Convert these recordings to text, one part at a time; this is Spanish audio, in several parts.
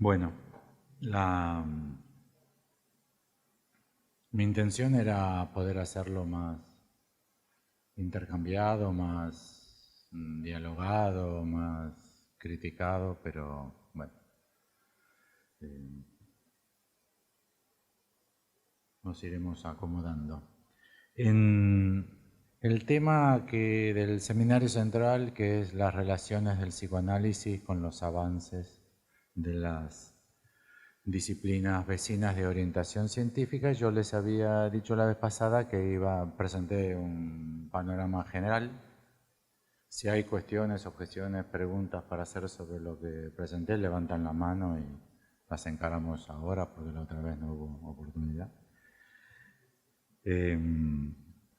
Bueno, mi intención era poder hacerlo más intercambiado, más dialogado, más criticado, pero bueno, eh, nos iremos acomodando. En el tema del seminario central, que es las relaciones del psicoanálisis con los avances de las disciplinas vecinas de orientación científica, yo les había dicho la vez pasada que presenté un panorama general. Si hay cuestiones, objeciones, preguntas para hacer sobre lo que presenté, levantan la mano y las encaramos ahora porque la otra vez no hubo oportunidad.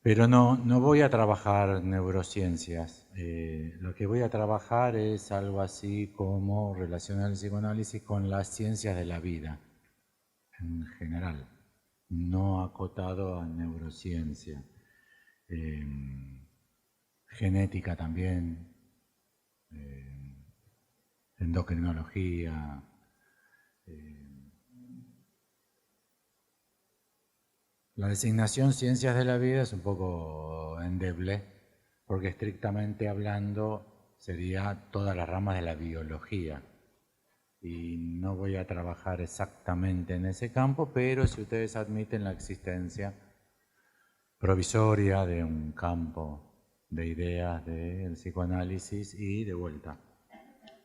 Pero no voy a trabajar neurociencias. Lo que voy a trabajar es algo así como relacionar el psicoanálisis con las ciencias de la vida en general, no acotado a neurociencia. Genética también, endocrinología. La designación ciencias de la vida es un poco endeble, porque estrictamente hablando sería todas las ramas de la biología. Y no voy a trabajar exactamente en ese campo, pero si ustedes admiten la existencia provisoria de un campo de ideas del psicoanálisis y de vuelta,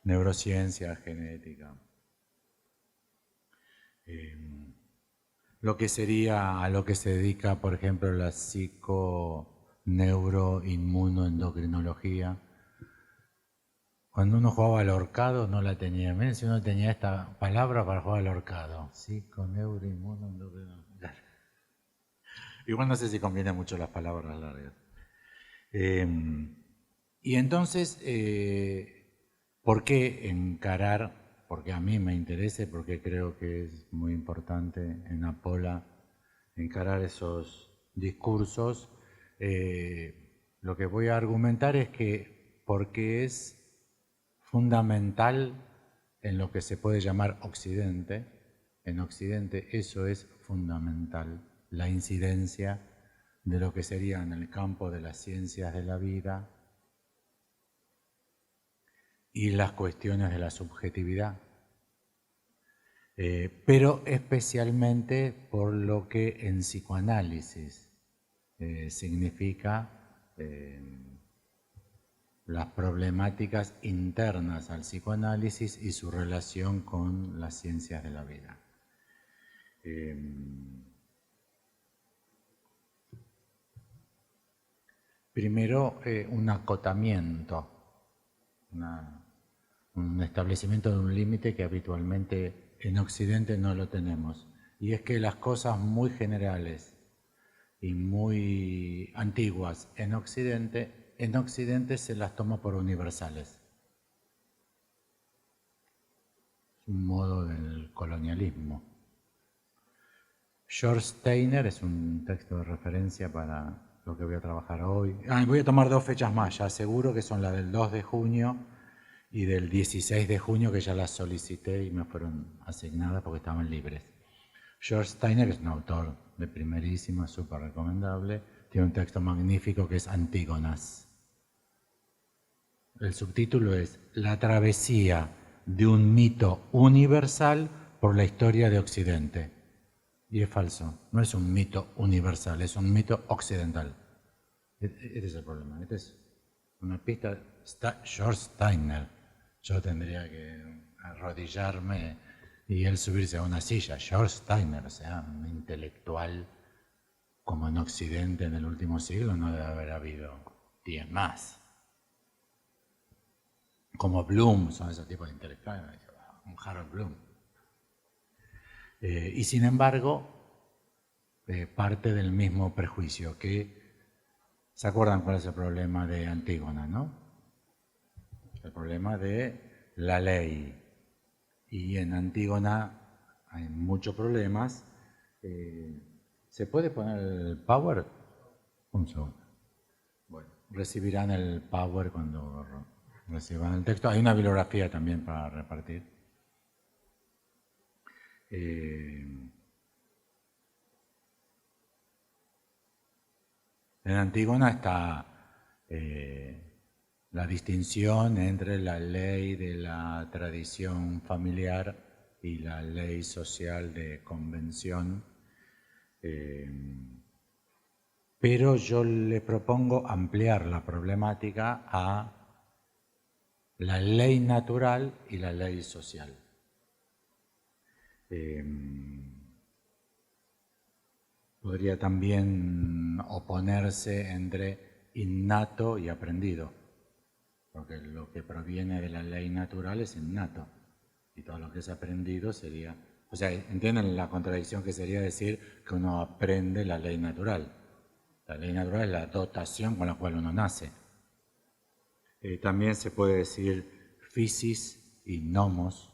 neurociencia, genética. Lo que sería a lo que se dedica, por ejemplo, la psico-neuro-inmunoendocrinología. Cuando uno jugaba al ahorcado no la tenía. Miren si uno tenía esta palabra para jugar al ahorcado. Psico-neuro-inmunoendocrinología. Igual no sé si conviene mucho las palabras largas. Y entonces, ¿por qué encarar? Porque a mí me interesa, porque creo que es muy importante en Apola encarar esos discursos. Lo que voy a argumentar es que porque es fundamental en lo que se puede llamar Occidente, en Occidente eso es fundamental, la incidencia de lo que sería en el campo de las ciencias de la vida y las cuestiones de la subjetividad, pero especialmente por lo que en psicoanálisis significa las problemáticas internas al psicoanálisis y su relación con las ciencias de la vida. Primero, un acotamiento, un establecimiento de un límite que habitualmente en Occidente no lo tenemos. Y es que las cosas muy generales y muy antiguas en Occidente se las toma por universales. Es un modo del colonialismo. George Steiner es un texto de referencia para lo que voy a trabajar hoy. Voy a tomar dos fechas más, ya seguro que son la del 2 de junio y del 16 de junio, que ya las solicité y me fueron asignadas porque estaban libres. George Steiner es un autor de primerísima, súper recomendable. Tiene un texto magnífico que es Antígonas. El subtítulo es La travesía de un mito universal por la historia de Occidente. Y es falso, no es un mito universal, es un mito occidental. Este es el problema, esta es una pista. Está George Steiner. Yo tendría que arrodillarme y él subirse a una silla. George Steiner, o sea, un intelectual como en Occidente en el último siglo no debe haber habido 10 más. Como Bloom, son esos tipos de intelectuales, un Harold Bloom. Y sin embargo, parte del mismo prejuicio que, ¿se acuerdan cuál es el problema de Antígona, no? El problema de la ley. Y en Antígona hay muchos problemas. ¿Se puede poner el power? Un segundo. Bueno, recibirán el power cuando reciban el texto. Hay una bibliografía también para repartir. En Antígona está la distinción entre la ley de la tradición familiar y la ley social de convención, pero yo le propongo ampliar la problemática a la ley natural y la ley social. Podría también oponerse entre innato y aprendido, porque lo que proviene de la ley natural es innato y todo lo que es aprendido sería... O sea, ¿entienden la contradicción que sería decir que uno aprende la ley natural? La ley natural es la dotación con la cual uno nace. También se puede decir physis y nomos.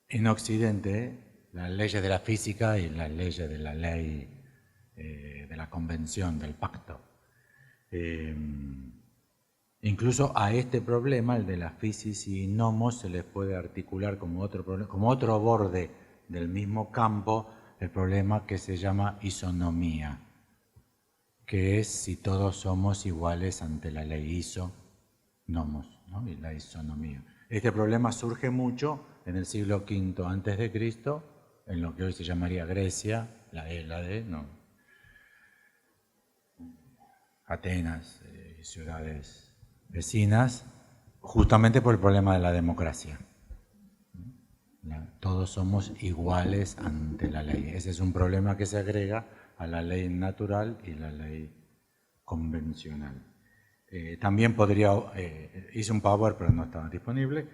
En Occidente, las leyes de la física y las leyes de la ley, de la convención, del pacto. Incluso a este problema, el de la physis y nomos, se les puede articular como otro borde del mismo campo, el problema que se llama isonomía, que es si todos somos iguales ante la ley iso-nomos, ¿no? Y la isonomía. Este problema surge mucho en el siglo V a.C., en lo que hoy se llamaría Grecia, la Hélade, ¿no? Atenas y ciudades vecinas, justamente por el problema de la democracia. Todos somos iguales ante la ley. Ese es un problema que se agrega a la ley natural y la ley convencional. También podría, hice un Power pero no estaba disponible,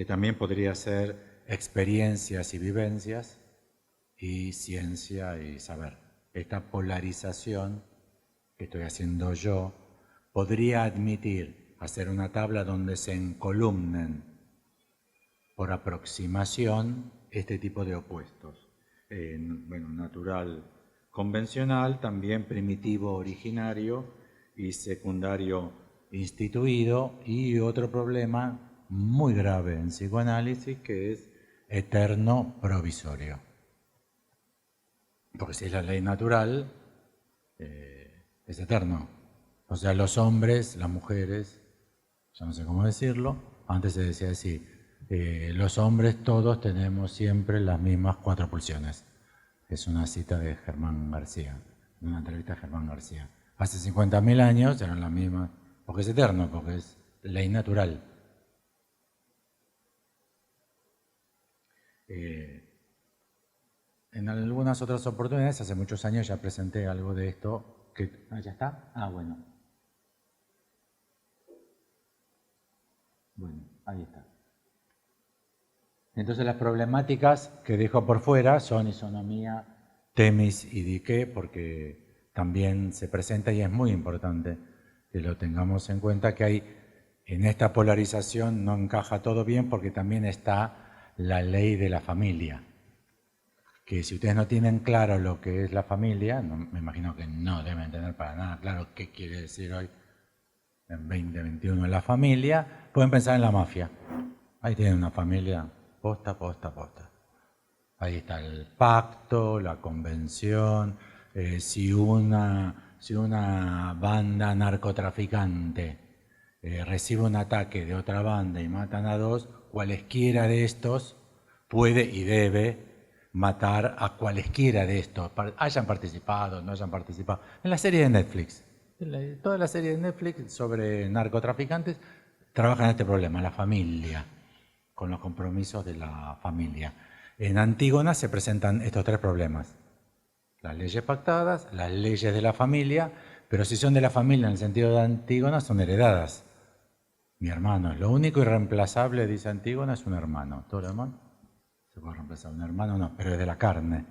también podría ser experiencias y vivencias y ciencia y saber. Esta polarización que estoy haciendo yo podría admitir hacer una tabla donde se encolumnen por aproximación este tipo de opuestos. Bueno, natural convencional, también primitivo originario y secundario instituido, y otro problema muy grave en psicoanálisis que es eterno provisorio. Porque si es la ley natural, es eterno. O sea, los hombres, las mujeres, ya no sé cómo decirlo, antes se decía así, los hombres todos tenemos siempre las mismas 4 pulsiones. Es una cita de Germán García, de una entrevista a Germán García. Hace 50.000 años eran las mismas, porque es eterno, porque es ley natural. En algunas otras oportunidades, hace muchos años ya presenté algo de esto. ¿Ya está? Bueno. Bueno, ahí está. Entonces las problemáticas que dejo por fuera son isonomía, temis y dique, porque también se presenta y es muy importante que lo tengamos en cuenta, que hay en esta polarización no encaja todo bien porque también está la ley de la familia, que si ustedes no tienen claro lo que es la familia, me imagino que no deben tener para nada claro qué quiere decir hoy en 2021 la familia, pueden pensar en la mafia. Ahí tienen una familia posta. Ahí está el pacto, la convención. Si una banda narcotraficante recibe un ataque de otra banda y matan a 2, cualesquiera de estos puede y debe matar a cualesquiera de estos, hayan participado, no hayan participado. En la serie de Netflix, toda la serie de Netflix sobre narcotraficantes trabaja en este problema, la familia, con los compromisos de la familia. En Antígona se presentan estos 3 problemas. Las leyes pactadas, las leyes de la familia, pero si son de la familia en el sentido de Antígona, son heredadas. Mi hermano es lo único irreemplazable, dice Antígona, es un hermano. ¿Todo lo hermano? Se puede reemplazar un hermano, no, pero es de la carne.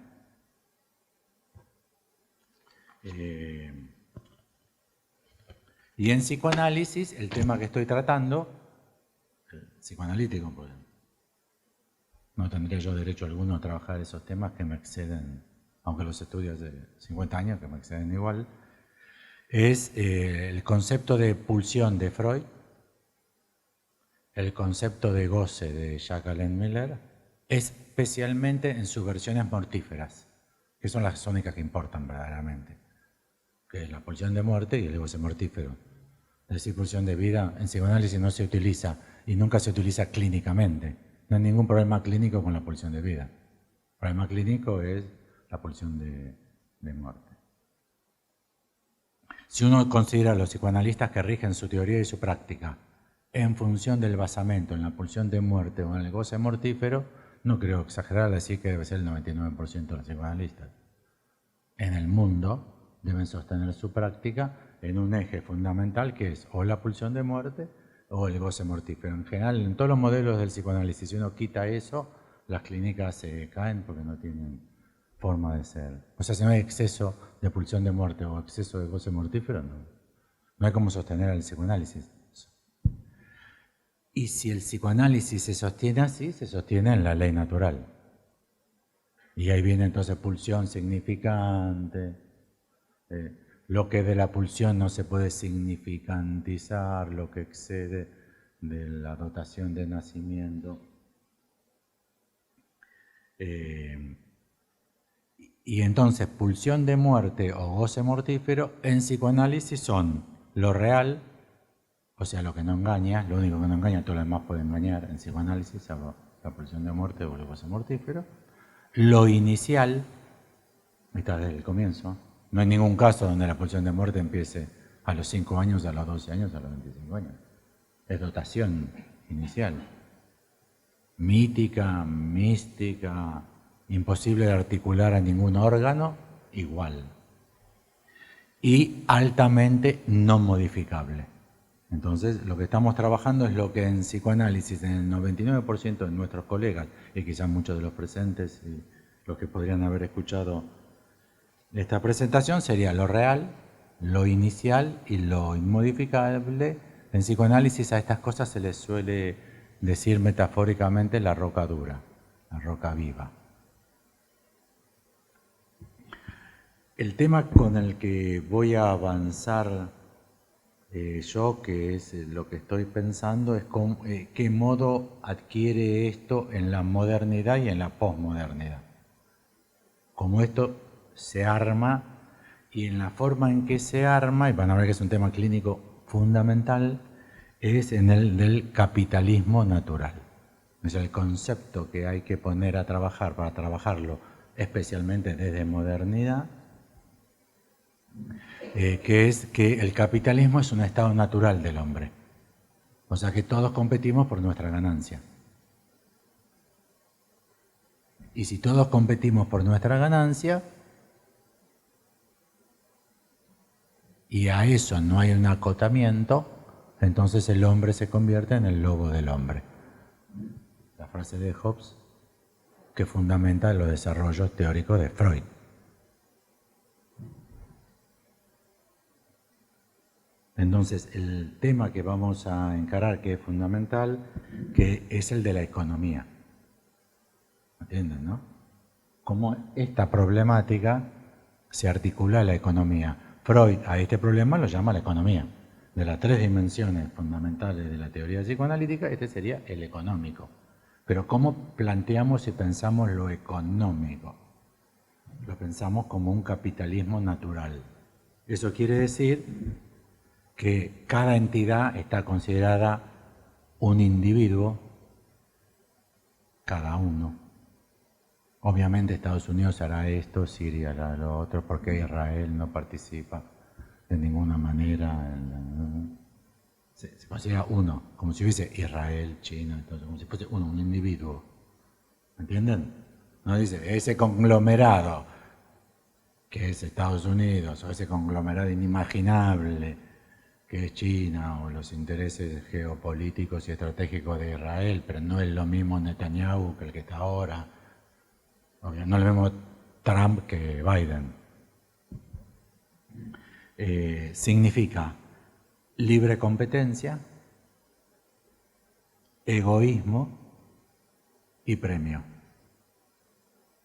Y en psicoanálisis, el tema que estoy tratando, psicoanalítico, pues, no tendría yo derecho alguno a trabajar esos temas que me exceden, aunque los estudios de 50 años, que me exceden igual, es el concepto de pulsión de Freud, el concepto de goce de Jacqueline Miller, especialmente en sus versiones mortíferas, que son las únicas que importan verdaderamente, que es la pulsión de muerte y el goce mortífero. Es decir, pulsión de vida en psicoanálisis no se utiliza y nunca se utiliza clínicamente. No hay ningún problema clínico con la pulsión de vida. El problema clínico es la pulsión de muerte. Si uno considera a los psicoanalistas que rigen su teoría y su práctica en función del basamento en la pulsión de muerte o en el goce mortífero, no creo exagerar al decir que debe ser el 99% de los psicoanalistas. En el mundo deben sostener su práctica en un eje fundamental que es o la pulsión de muerte o el goce mortífero. En general, en todos los modelos del psicoanálisis, si uno quita eso, las clínicas se caen porque no tienen forma de ser. O sea, si no hay exceso de pulsión de muerte o exceso de goce mortífero, no hay cómo sostener el psicoanálisis. Y si el psicoanálisis se sostiene así, se sostiene en la ley natural. Y ahí viene entonces pulsión significante. Lo que de la pulsión no se puede significantizar, lo que excede de la dotación de nacimiento. Y entonces pulsión de muerte o goce mortífero en psicoanálisis son lo real, o sea, lo que no engaña, lo único que no engaña, todo lo demás puede engañar en psicoanálisis, la pulsión de muerte o el goce mortífero. Lo inicial, está desde el comienzo. No hay ningún caso donde la pulsión de muerte empiece a los 5 años, a los 12 años, a los 25 años. Es dotación inicial. Mítica, mística, imposible de articular a ningún órgano, igual. Y altamente no modificable. Entonces, lo que estamos trabajando es lo que en psicoanálisis, en el 99% de nuestros colegas, y quizás muchos de los presentes y los que podrían haber escuchado esta presentación, sería lo real, lo inicial y lo inmodificable. En psicoanálisis a estas cosas se les suele decir metafóricamente la roca dura, la roca viva. El tema con el que voy a avanzar yo, que es lo que estoy pensando, es qué modo adquiere esto en la modernidad y en la posmodernidad. Cómo esto se arma y en la forma en que se arma, y van a ver que es un tema clínico fundamental, es en el del capitalismo natural. Es el concepto que hay que poner a trabajar para trabajarlo especialmente desde modernidad, que es que el capitalismo es un estado natural del hombre. O sea que todos competimos por nuestra ganancia. Y si todos competimos por nuestra ganancia, y a eso no hay un acotamiento, entonces el hombre se convierte en el lobo del hombre. La frase de Hobbes que fundamenta los desarrollos teóricos de Freud. Entonces, el tema que vamos a encarar, que es fundamental, que es el de la economía. ¿Entienden, no? Cómo esta problemática se articula en la economía. Freud a este problema lo llama la economía. De las 3 dimensiones fundamentales de la teoría psicoanalítica, este sería el económico. Pero ¿cómo planteamos y pensamos lo económico? Lo pensamos como un capitalismo natural. Eso quiere decir que cada entidad está considerada un individuo, cada uno. Obviamente Estados Unidos hará esto, Siria hará lo otro, porque Israel no participa de ninguna manera. Se considera uno, como si hubiese Israel, China, entonces, como si fuese uno, un individuo. ¿Entienden? No dice, ese conglomerado que es Estados Unidos, o ese conglomerado inimaginable que es China, o los intereses geopolíticos y estratégicos de Israel, pero no es lo mismo Netanyahu que el que está ahora, no es lo mismo Trump que Biden. Significa libre competencia, egoísmo y premio.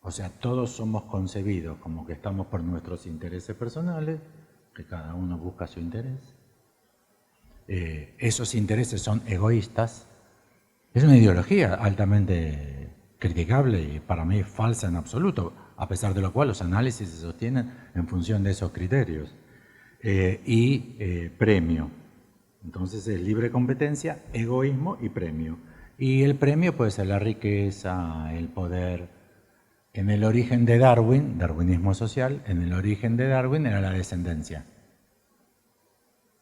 O sea, todos somos concebidos como que estamos por nuestros intereses personales, que cada uno busca su interés. Esos intereses son egoístas, Es una ideología altamente criticable y para mí falsa en absoluto, a pesar de lo cual los análisis se sostienen en función de esos criterios. Premio. Entonces es libre competencia, egoísmo y premio. Y el premio puede ser la riqueza, el poder. En el origen de Darwin, darwinismo social, en el origen de Darwin era la descendencia.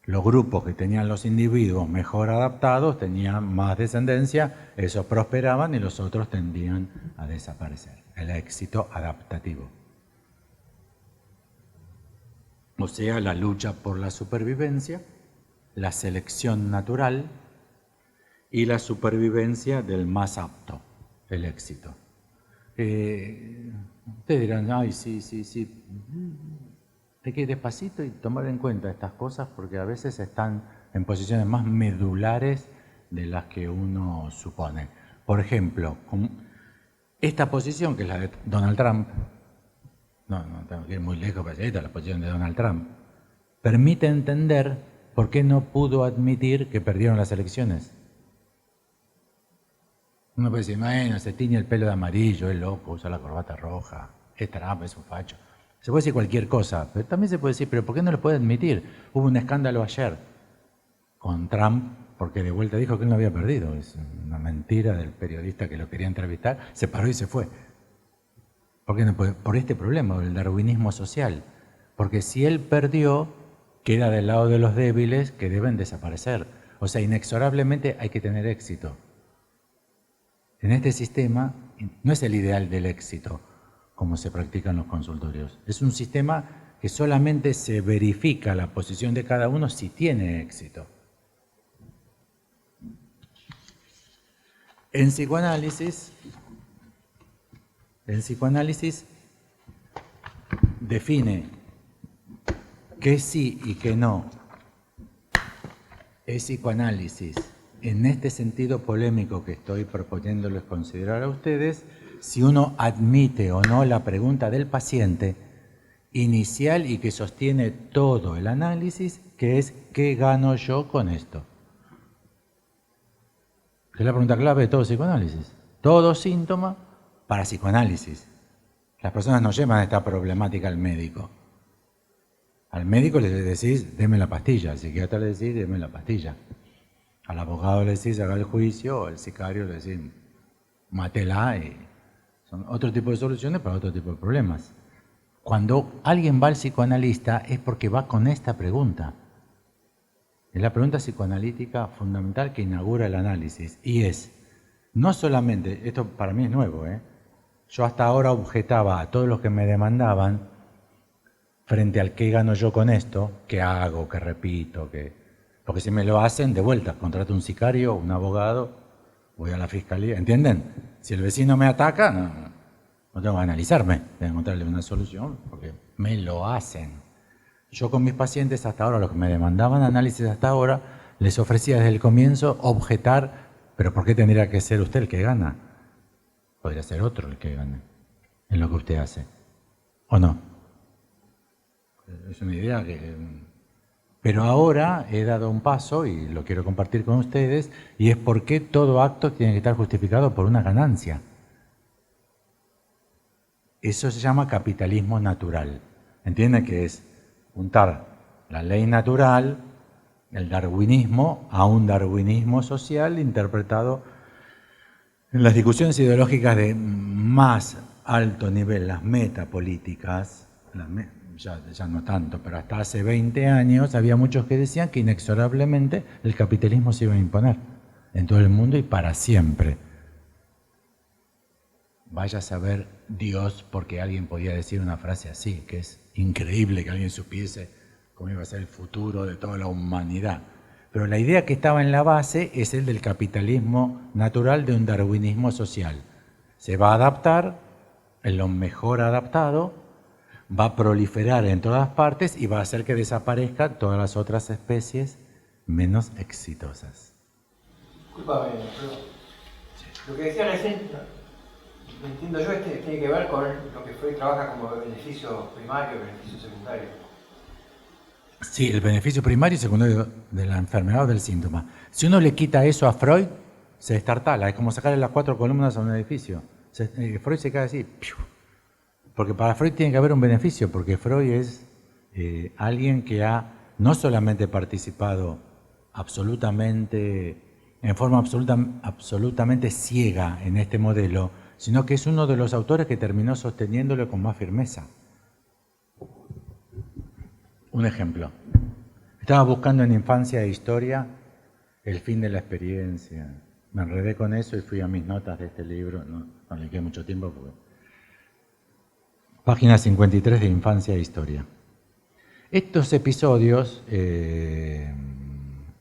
Los grupos que tenían los individuos mejor adaptados tenían más descendencia, esos prosperaban y los otros tendían a desaparecer. El éxito adaptativo. O sea, la lucha por la supervivencia, la selección natural y la supervivencia del más apto, el éxito. Ustedes dirán, ay, sí, hay que ir despacito y tomar en cuenta estas cosas porque a veces están en posiciones más medulares de las que uno supone. Por ejemplo, esta posición, que es la de Donald Trump, no tengo que ir muy lejos para llegar a la posición de Donald Trump, permite entender por qué no pudo admitir que perdieron las elecciones. Uno puede decir, bueno, se tiñe el pelo de amarillo, es loco, usa la corbata roja, es Trump, es un facho. Se puede decir cualquier cosa, pero también se puede decir, pero ¿por qué no lo puede admitir? Hubo un escándalo ayer con Trump, porque de vuelta dijo que él no había perdido. Es una mentira del periodista que lo quería entrevistar, se paró y se fue. ¿Por qué no puede? Por este problema, el darwinismo social. Porque si él perdió, queda del lado de los débiles que deben desaparecer. O sea, inexorablemente hay que tener éxito. En este sistema no es el ideal del éxito, como se practica en los consultorios. Es un sistema que solamente se verifica la posición de cada uno si tiene éxito. En psicoanálisis define qué sí y qué no es psicoanálisis. En este sentido polémico que estoy proponiéndoles considerar a ustedes, si uno admite o no la pregunta del paciente inicial y que sostiene todo el análisis, que es ¿qué gano yo con esto? Que es la pregunta clave de todo psicoanálisis. Todo síntoma para psicoanálisis. Las personas no llevan esta problemática al médico. Al médico le decís, deme la pastilla. Al psiquiatra le decís, deme la pastilla. Al abogado le decís, haga el juicio, o al sicario le decís, mátela. Y son otro tipo de soluciones para otro tipo de problemas. Cuando alguien va al psicoanalista es porque va con esta pregunta. Es la pregunta psicoanalítica fundamental que inaugura el análisis. Y es, no solamente, esto para mí es nuevo, yo hasta ahora objetaba a todos los que me demandaban frente al qué gano yo con esto, qué hago, qué repito, porque si me lo hacen, de vuelta, contrato un sicario, un abogado, voy a la fiscalía, ¿entienden? Si el vecino me ataca, no tengo que analizarme, tengo que encontrarle una solución, porque me lo hacen. Yo con mis pacientes hasta ahora, los que me demandaban análisis hasta ahora, les ofrecía desde el comienzo objetar, pero ¿por qué tendría que ser usted el que gana? Podría ser otro el que gane en lo que usted hace, ¿o no? Es una idea que... Pero ahora he dado un paso y lo quiero compartir con ustedes, y es por qué todo acto tiene que estar justificado por una ganancia. Eso se llama capitalismo natural. ¿Entienden que es juntar la ley natural, el darwinismo, a un darwinismo social interpretado en las discusiones ideológicas de más alto nivel, las metapolíticas, ya no tanto, pero hasta hace 20 años había muchos que decían que inexorablemente el capitalismo se iba a imponer en todo el mundo y para siempre. Vaya a saber Dios porque alguien podía decir una frase así, que es increíble que alguien supiese cómo iba a ser el futuro de toda la humanidad. Pero la idea que estaba en la base es el del capitalismo natural de un darwinismo social. Se va a adaptar, en lo mejor adaptado, va a proliferar en todas partes y va a hacer que desaparezcan todas las otras especies menos exitosas. Disculpame, pero lo que decía recién, lo entiendo yo, tiene que ver con lo que Freud trabaja como beneficio primario y beneficio secundario. Sí, el beneficio primario y secundario de la enfermedad o del síntoma. Si uno le quita eso a Freud, se destartala, es como sacarle las 4 columnas a un edificio. Freud se cae así, ¡piu! Porque para Freud tiene que haber un beneficio, porque Freud es alguien que ha no solamente participado absolutamente, en forma absolutamente ciega en este modelo, sino que es uno de los autores que terminó sosteniéndolo con más firmeza. Un ejemplo. Estaba buscando en Infancia e Historia el fin de la experiencia. Me enredé con eso y fui a mis notas de este libro. No le quedé mucho tiempo porque... Página 53 de Infancia e Historia. Estos episodios,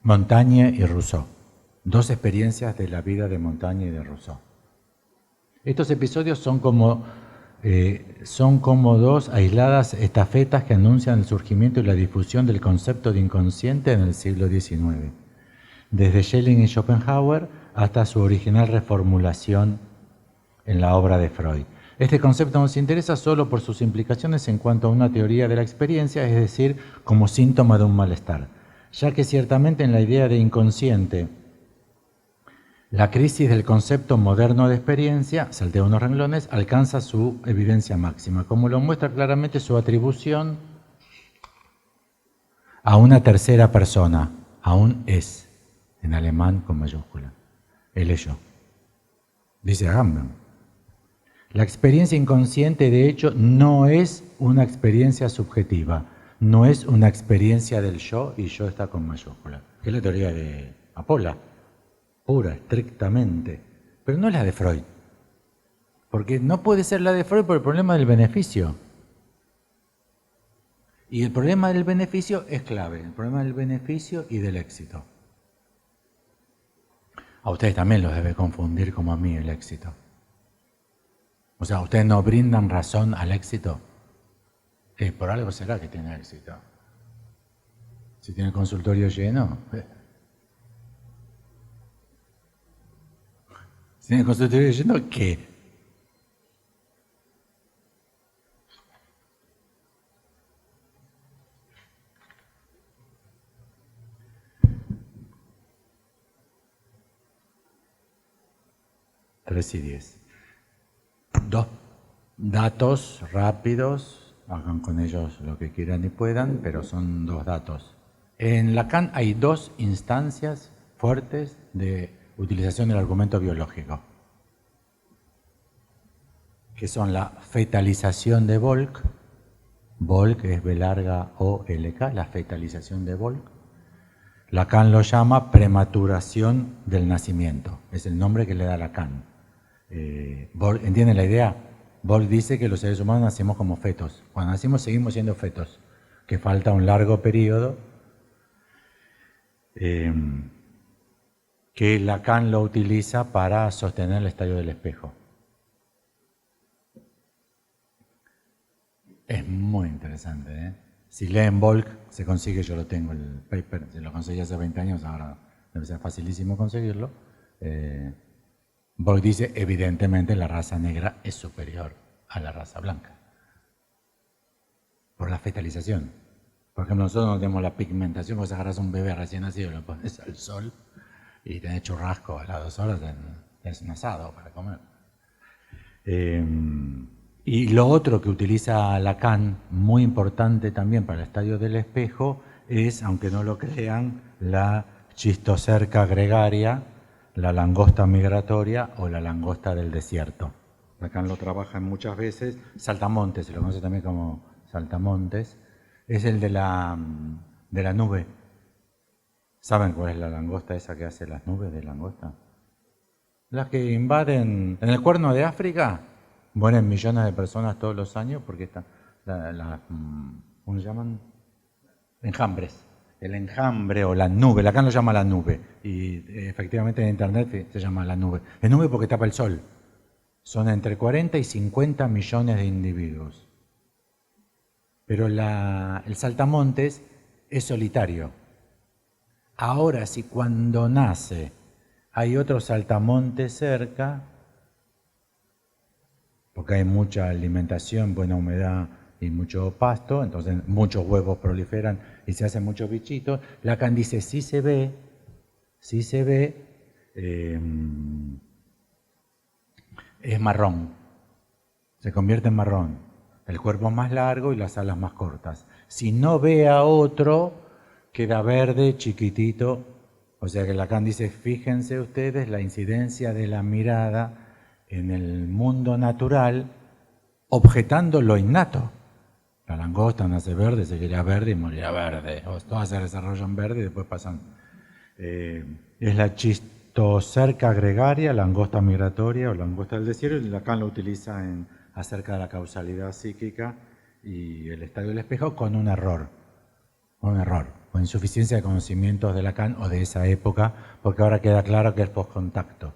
Montaigne y Rousseau. 2 experiencias de la vida de Montaigne y de Rousseau. Estos episodios son como 2 aisladas estafetas que anuncian el surgimiento y la difusión del concepto de inconsciente en el siglo XIX, desde Schelling y Schopenhauer hasta su original reformulación en la obra de Freud. Este concepto nos interesa solo por sus implicaciones en cuanto a una teoría de la experiencia, es decir, como síntoma de un malestar, ya que ciertamente en la idea de inconsciente, la crisis del concepto moderno de experiencia, saltea unos renglones, alcanza su evidencia máxima, como lo muestra claramente su atribución a una tercera persona, a un es, en alemán con mayúscula, el yo. Dice Agamben. La experiencia inconsciente, de hecho, no es una experiencia subjetiva, no es una experiencia del yo, y yo está con mayúscula, que es la teoría de Apolla, pura, estrictamente, pero no es la de Freud, porque no puede ser la de Freud por el problema del beneficio. Y el problema del beneficio es clave, el problema del beneficio y del éxito. A ustedes también los debe confundir como a mí el éxito. O sea, ustedes no brindan razón al éxito. Por algo será que tiene éxito. Si tiene el consultorio lleno. Si tiene el consultorio lleno, ¿qué? Tres y 10. 2 datos rápidos, hagan con ellos lo que quieran y puedan, pero son 2 datos. En Lacan hay 2 instancias fuertes de utilización del argumento biológico, que son la fetalización de Volk, Volk es B larga O L K, la fetalización de Volk. Lacan lo llama prematuración del nacimiento, es el nombre que le da Lacan. ¿Entienden la idea? Volk dice que los seres humanos nacemos como fetos. Cuando nacimos seguimos siendo fetos, que falta un largo periodo, que Lacan lo utiliza para sostener el estadio del espejo. Es muy interesante, ¿eh? Si leen Volk, se consigue, yo lo tengo, el paper, se lo conseguí hace 20 años, ahora debe ser facilísimo conseguirlo. Volk dice, evidentemente la raza negra es superior a la raza blanca. Por la fetalización. Por ejemplo, nosotros no tenemos la pigmentación, vos agarras un bebé recién nacido, lo pones al sol y tenés churrasco a las 2 horas, es un asado para comer. Y lo otro que utiliza Lacan, muy importante también para el estadio del espejo, es, aunque no lo crean, la chistocerca gregaria, la langosta migratoria o la langosta del desierto. Lacan lo trabaja muchas veces. Saltamontes, se lo conoce también como saltamontes, es el de la nube. ¿Saben cuál es la langosta esa que hace las nubes de langosta? Las que invaden, en el Cuerno de África, mueren millones de personas todos los años porque están, ¿cómo se llaman? Enjambres. El enjambre o la nube, Lacan lo llama la nube, y efectivamente en internet se llama la nube. Es nube porque tapa el sol. Son entre 40 y 50 millones de individuos. Pero el saltamontes es solitario. Ahora, si cuando nace hay otro saltamontes cerca, porque hay mucha alimentación, buena humedad y mucho pasto, entonces muchos huevos proliferan y se hacen muchos bichitos. Lacan dice, sí se ve es marrón, se convierte en marrón. El cuerpo es más largo y las alas más cortas. Si no ve a otro, queda verde, chiquitito. O sea que Lacan dice, fíjense ustedes la incidencia de la mirada en el mundo natural, objetando lo innato. La langosta nace verde, seguirá verde y morirá verde. O todas se desarrollan verde y después pasan. Es la chistocerca gregaria, langosta migratoria o langosta del desierto, y Lacan lo utiliza acerca de la causalidad psíquica y el estadio del espejo con un error, o insuficiencia de conocimientos de Lacan o de esa época, porque ahora queda claro que es postcontacto.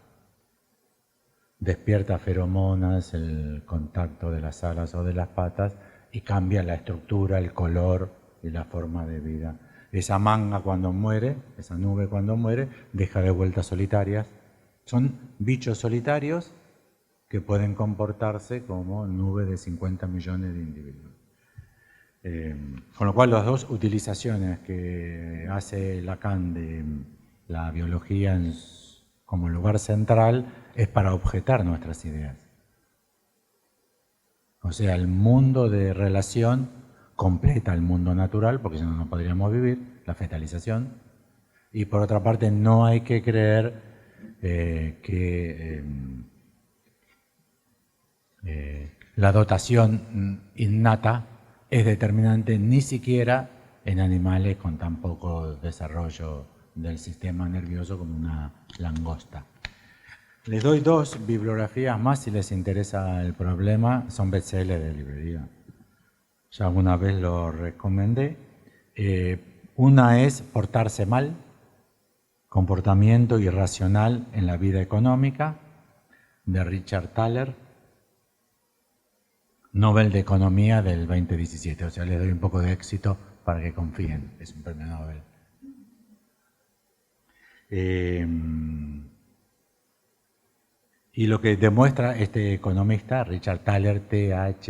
Despierta feromonas el contacto de las alas o de las patas y cambia la estructura, el color y la forma de vida. Esa manga cuando muere, esa nube cuando muere, deja de vueltas solitarias. Son bichos solitarios que pueden comportarse como nube de 50 millones de individuos. Con lo cual las dos utilizaciones que hace Lacan de la biología como lugar central es para objetar nuestras ideas. O sea, el mundo de relación completa el mundo natural, porque si no, no podríamos vivir, la fetalización. Y por otra parte, no hay que creer que la dotación innata es determinante ni siquiera en animales con tan poco desarrollo del sistema nervioso como una langosta. Les doy dos bibliografías más si les interesa el problema, son bestsellers de librería. Ya alguna vez lo recomendé. Una es Portarse mal, comportamiento irracional en la vida económica, de Richard Thaler, Nobel de Economía del 2017. O sea, les doy un poco de éxito para que confíen, es un premio Nobel. Y lo que demuestra este economista, Richard Thaler, T-H-A-L-E-R,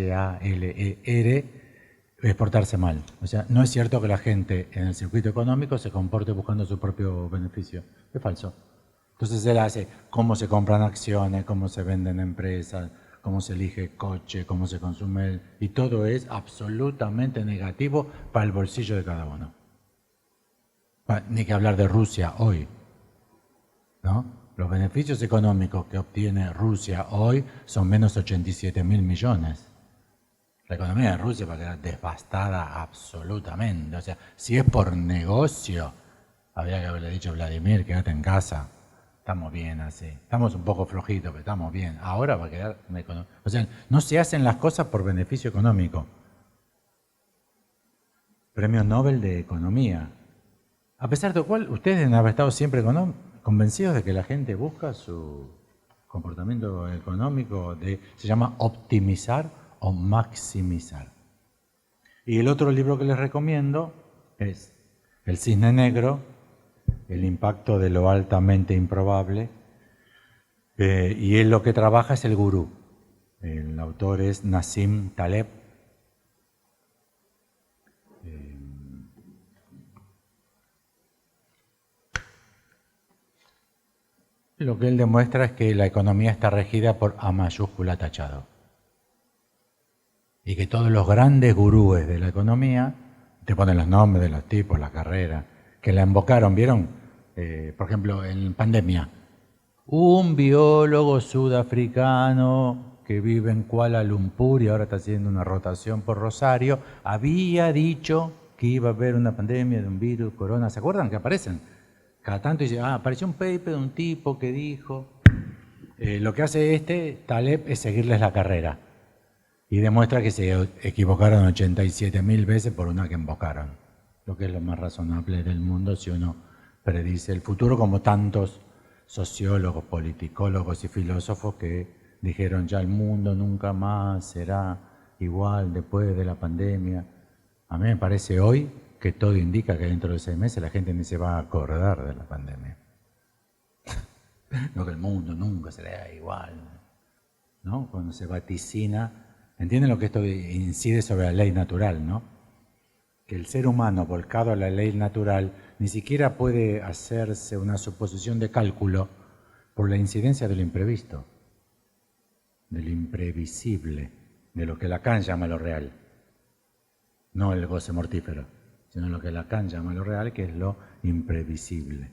es portarse mal. O sea, no es cierto que la gente en el circuito económico se comporte buscando su propio beneficio. Es falso. Entonces él hace cómo se compran acciones, cómo se venden empresas, cómo se elige coche, cómo se consume, y todo es absolutamente negativo para el bolsillo de cada uno. Ni que hablar de Rusia hoy, ¿no? Los beneficios económicos que obtiene Rusia hoy son menos 87.000 millones. La economía de Rusia va a quedar devastada absolutamente. O sea, si es por negocio, habría que haberle dicho a Vladimir, quédate en casa. Estamos bien así. Estamos un poco flojitos, pero estamos bien. Ahora va a quedar una economía. O sea, no se hacen las cosas por beneficio económico. Premio Nobel de Economía. A pesar de lo cual, ustedes deben haber estado siempre convencidos de que la gente busca su comportamiento económico, se llama optimizar o maximizar. Y el otro libro que les recomiendo es El Cisne Negro, el impacto de lo altamente improbable, y él lo que trabaja es el gurú. El autor es Nassim Taleb. Lo que él demuestra es que la economía está regida por A mayúscula tachado. Y que todos los grandes gurúes de la economía, te ponen los nombres de los tipos, la carrera, que la invocaron, ¿vieron? Por ejemplo, en pandemia, un biólogo sudafricano que vive en Kuala Lumpur y ahora está haciendo una rotación por Rosario, había dicho que iba a haber una pandemia de un virus, corona, ¿se acuerdan que aparecen? Cada tanto dice, apareció un paper de un tipo que dijo. Lo que hace Taleb es seguirles la carrera y demuestra que se equivocaron 87.000 veces por una que invocaron, lo que es lo más razonable del mundo si uno predice el futuro, como tantos sociólogos, politicólogos y filósofos que dijeron ya el mundo nunca más será igual después de la pandemia. A mí me parece hoy que todo indica que dentro de 6 meses la gente ni se va a acordar de la pandemia. No, que el mundo nunca será igual, ¿no? Cuando se vaticina, ¿entienden lo que esto incide sobre la ley natural, no? Que el ser humano volcado a la ley natural ni siquiera puede hacerse una suposición de cálculo por la incidencia de lo imprevisto, de lo imprevisible, de lo que Lacan llama lo real. No el goce mortífero, sino lo que Lacan llama lo real, que es lo imprevisible.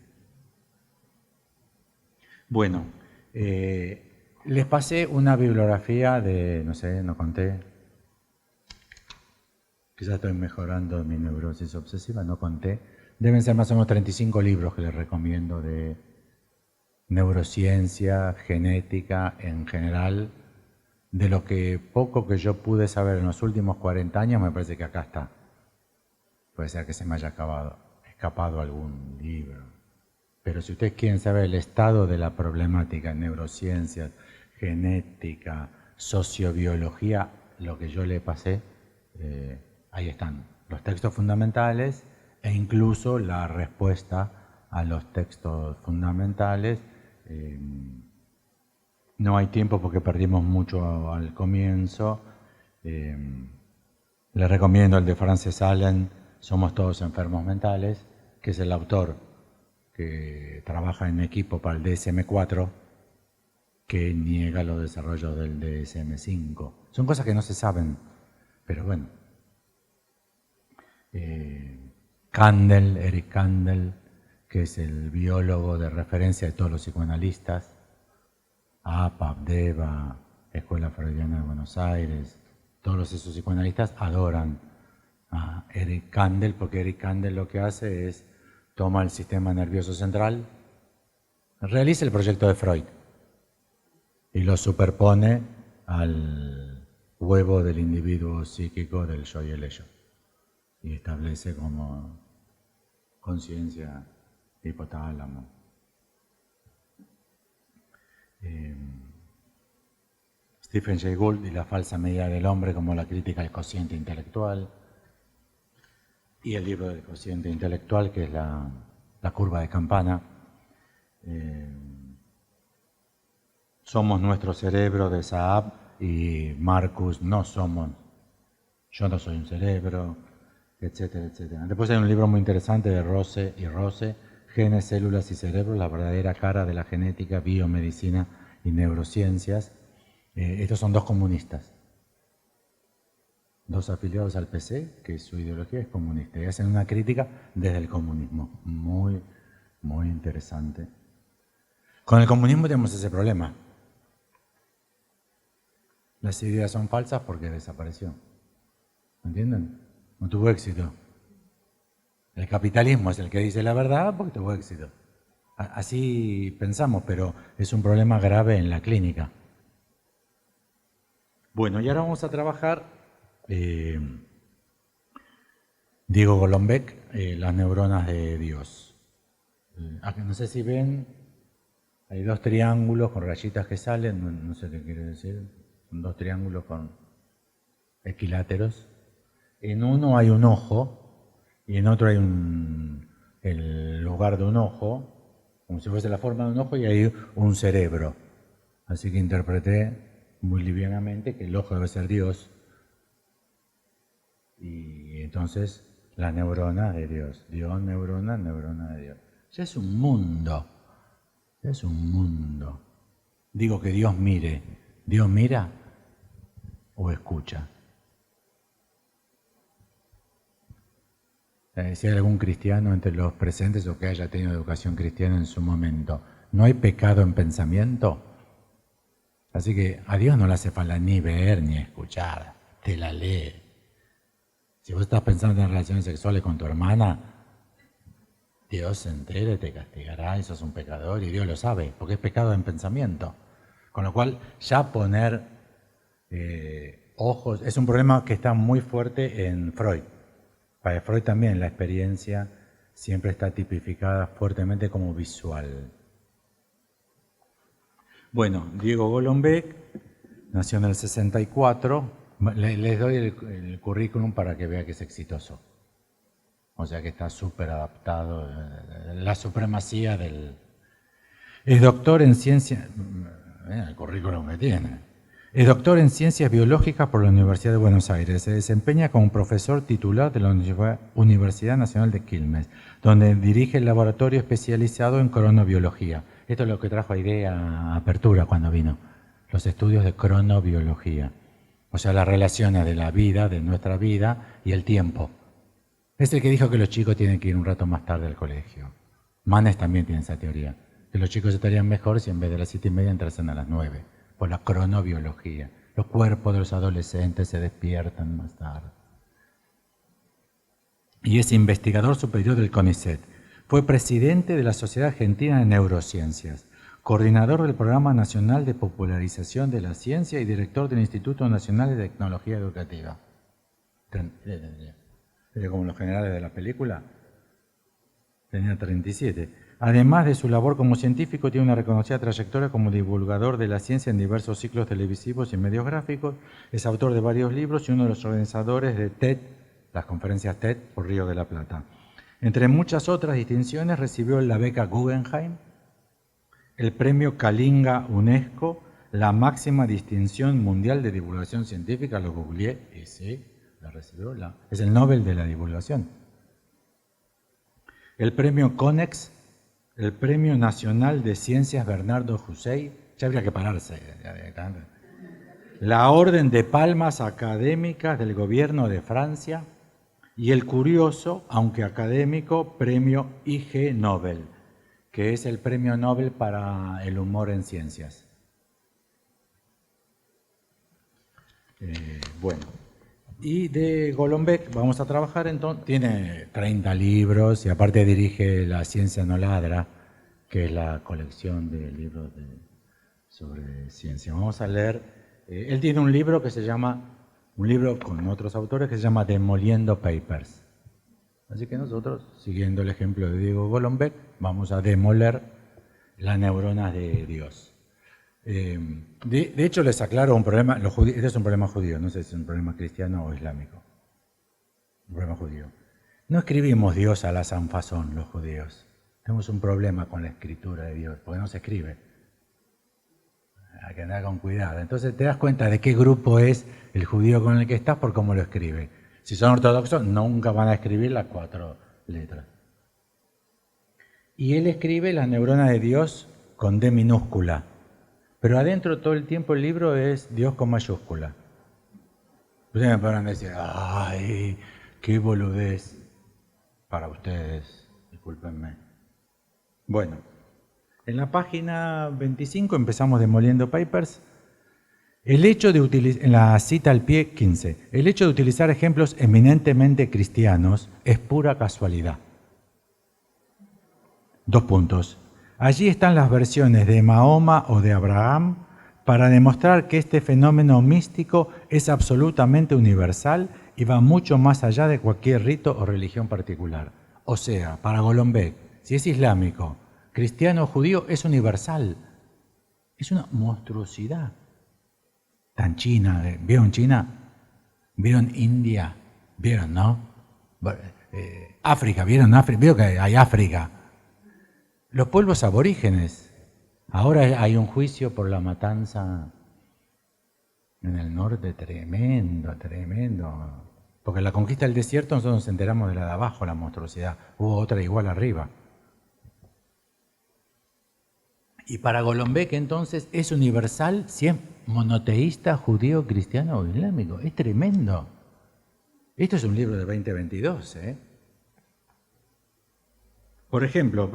Bueno, les pasé una bibliografía de, no sé, no conté, quizás estoy mejorando mi neurosis obsesiva, no conté. Deben ser más o menos 35 libros que les recomiendo de neurociencia, genética en general. De lo que poco que yo pude saber en los últimos 40 años, me parece que acá está. Puede ser que se me haya escapado algún libro. Pero si ustedes quieren saber el estado de la problemática en neurociencias, genética, sociobiología, lo que yo le pasé, ahí están los textos fundamentales e incluso la respuesta a los textos fundamentales. No hay tiempo porque perdimos mucho al comienzo. Les recomiendo el de Frances Allen, Somos todos enfermos mentales, que es el autor que trabaja en equipo para el DSM-4, que niega los desarrollos del DSM-5. Son cosas que no se saben, pero bueno. Eric Kandel, que es el biólogo de referencia de todos los psicoanalistas, APA, Deva, Escuela Freudiana de Buenos Aires, todos esos psicoanalistas adoran a Eric Kandel, porque Eric Kandel lo que hace es toma el sistema nervioso central, realiza el proyecto de Freud y lo superpone al huevo del individuo psíquico del yo y el ello y establece como conciencia, hipotálamo. Stephen Jay Gould y la falsa medida del hombre como la crítica al cociente intelectual, y el libro del cociente intelectual, que es la curva de Campana. Somos nuestro cerebro, de Saab, y Marcus, no somos, yo no soy un cerebro, etcétera, etcétera. Después hay un libro muy interesante de Rose y Rose, Genes, Células y Cerebro, la verdadera cara de la genética, biomedicina y neurociencias. Estos son dos comunistas, dos afiliados al PC, que su ideología es comunista, y hacen una crítica desde el comunismo, muy, muy interesante. Con el comunismo tenemos ese problema. Las ideas son falsas porque desapareció. ¿Entienden? No tuvo éxito. El capitalismo es el que dice la verdad porque tuvo éxito. Así pensamos, pero es un problema grave en la clínica. Bueno, y ahora vamos a trabajar Diego Golombek, las neuronas de Dios. No sé si ven, hay dos triángulos con rayitas que salen, no sé qué quiere decir, son dos triángulos con equiláteros. En uno hay un ojo y en otro hay el lugar de un ojo, como si fuese la forma de un ojo, y hay un cerebro. Así que interpreté muy livianamente que el ojo debe ser Dios. Y entonces la neurona de Dios. Dios, neurona, neurona de Dios. Ya es un mundo. Ya es un mundo. Digo que Dios mire. ¿Dios mira o escucha? Si hay algún cristiano entre los presentes o que haya tenido educación cristiana en su momento, ¿no hay pecado en pensamiento? Así que a Dios no le hace falta ni ver ni escuchar, te la lee. Si vos estás pensando en relaciones sexuales con tu hermana, Dios se entere, te castigará, y sos un pecador, y Dios lo sabe, porque es pecado en pensamiento. Con lo cual, ya poner ojos, es un problema que está muy fuerte en Freud. Para Freud también la experiencia siempre está tipificada fuertemente como visual. Bueno, Diego Golombek nació en el 64. Les doy el currículum para que vea que es exitoso. O sea que está súper adaptado. La supremacía del... Es doctor en ciencias... el currículum que tiene. Es doctor en Ciencias Biológicas por la Universidad de Buenos Aires. Se desempeña como profesor titular de la Universidad Nacional de Quilmes, donde dirige el laboratorio especializado en cronobiología. Esto es lo que trajo a idea Apertura cuando vino. Los estudios de cronobiología. O sea, las relaciones de la vida, de nuestra vida y el tiempo. Es el que dijo que los chicos tienen que ir un rato más tarde al colegio. Manes también tiene esa teoría. Que los chicos estarían mejor si en vez de las 7:30 entrasen a las 9. Por la cronobiología. Los cuerpos de los adolescentes se despiertan más tarde. Y es investigador superior del CONICET. Fue presidente de la Sociedad Argentina de Neurociencias, coordinador del Programa Nacional de Popularización de la Ciencia y director del Instituto Nacional de Tecnología Educativa. Era como los generales de la película. Tenía 37. Además de su labor como científico, tiene una reconocida trayectoria como divulgador de la ciencia en diversos ciclos televisivos y medios gráficos. Es autor de varios libros y uno de los organizadores de TED, las conferencias TED por Río de la Plata. Entre muchas otras distinciones, recibió la beca Guggenheim, el premio Kalinga UNESCO, la máxima distinción mundial de divulgación científica, lo googleé y sí, la recibió, es el Nobel de la divulgación. El premio CONEX, el Premio Nacional de Ciencias Bernardo Hussein, ya habría que pararse. La Orden de Palmas Académicas del Gobierno de Francia y el curioso, aunque académico, Premio IG Nobel, que es el Premio Nobel para el humor en ciencias. Bueno, y de Golombek vamos a trabajar entonces, tiene 30 libros y aparte dirige La Ciencia No Ladra, que es la colección de libros sobre ciencia. Vamos a leer, él tiene un libro que se llama, un libro con otros autores que se llama Demoliendo Papers. Así que nosotros, siguiendo el ejemplo de Diego Golombek, vamos a demoler las neuronas de Dios. De hecho, les aclaro un problema, este es un problema judío, no sé si es un problema cristiano o islámico. Un problema judío. No escribimos Dios a la sanfazón los judíos. Tenemos un problema con la escritura de Dios, porque no se escribe. Hay que andar con cuidado. Entonces te das cuenta de qué grupo es el judío con el que estás por cómo lo escribe. Si son ortodoxos, nunca van a escribir las 4 letras. Y él escribe las neuronas de Dios con D minúscula. Pero adentro todo el tiempo el libro es Dios con mayúscula. Ustedes me podrán decir, ¡ay, qué boludez! Para ustedes, discúlpenme. Bueno, en la página 25 empezamos demoliendo papers. El hecho de utilizar, en la cita al pie 15, el hecho de utilizar ejemplos eminentemente cristianos es pura casualidad. 2 puntos. Allí están las versiones de Mahoma o de Abraham para demostrar que este fenómeno místico es absolutamente universal y va mucho más allá de cualquier rito o religión particular. O sea, para Golombek, si es islámico, cristiano o judío, es universal. Es una monstruosidad. Tan China, ¿vieron China? ¿Vieron India? ¿Vieron, no? África, ¿vieron África? ¿Vieron que hay África? Los pueblos aborígenes. Ahora hay un juicio por la matanza en el norte, tremendo, tremendo. Porque en la conquista del desierto nosotros nos enteramos de la de abajo, la monstruosidad. Hubo otra igual arriba. Y para Golombek entonces es universal si es monoteísta, judío, cristiano o islámico. Es tremendo. Esto es un libro de 2022. Por ejemplo,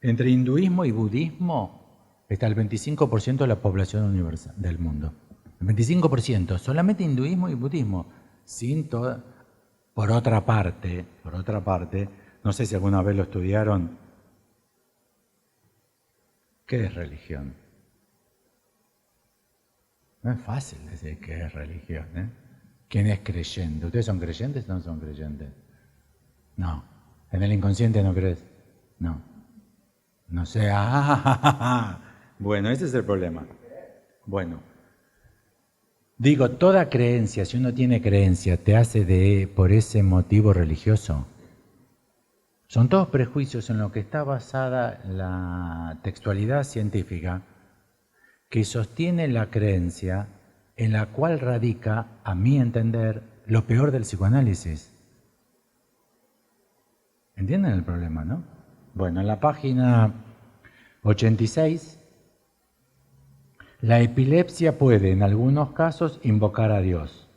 entre hinduismo y budismo está el 25% de la población universal del mundo. El 25%, solamente hinduismo y budismo. Por otra parte, no sé si alguna vez lo estudiaron, ¿qué es religión? No es fácil decir qué es religión, ¿eh? ¿Quién es creyente? ¿Ustedes son creyentes o no son creyentes? No. ¿En el inconsciente no crees? No. No sé. Bueno, ese es el problema. Bueno. Digo, toda creencia, si uno tiene creencia, te hace por ese motivo religioso. Son todos prejuicios en lo que está basada la textualidad científica que sostiene la creencia en la cual radica, a mi entender, lo peor del psicoanálisis. ¿Entienden el problema, no? Bueno, en la página 86, la epilepsia puede en algunos casos invocar a Dios.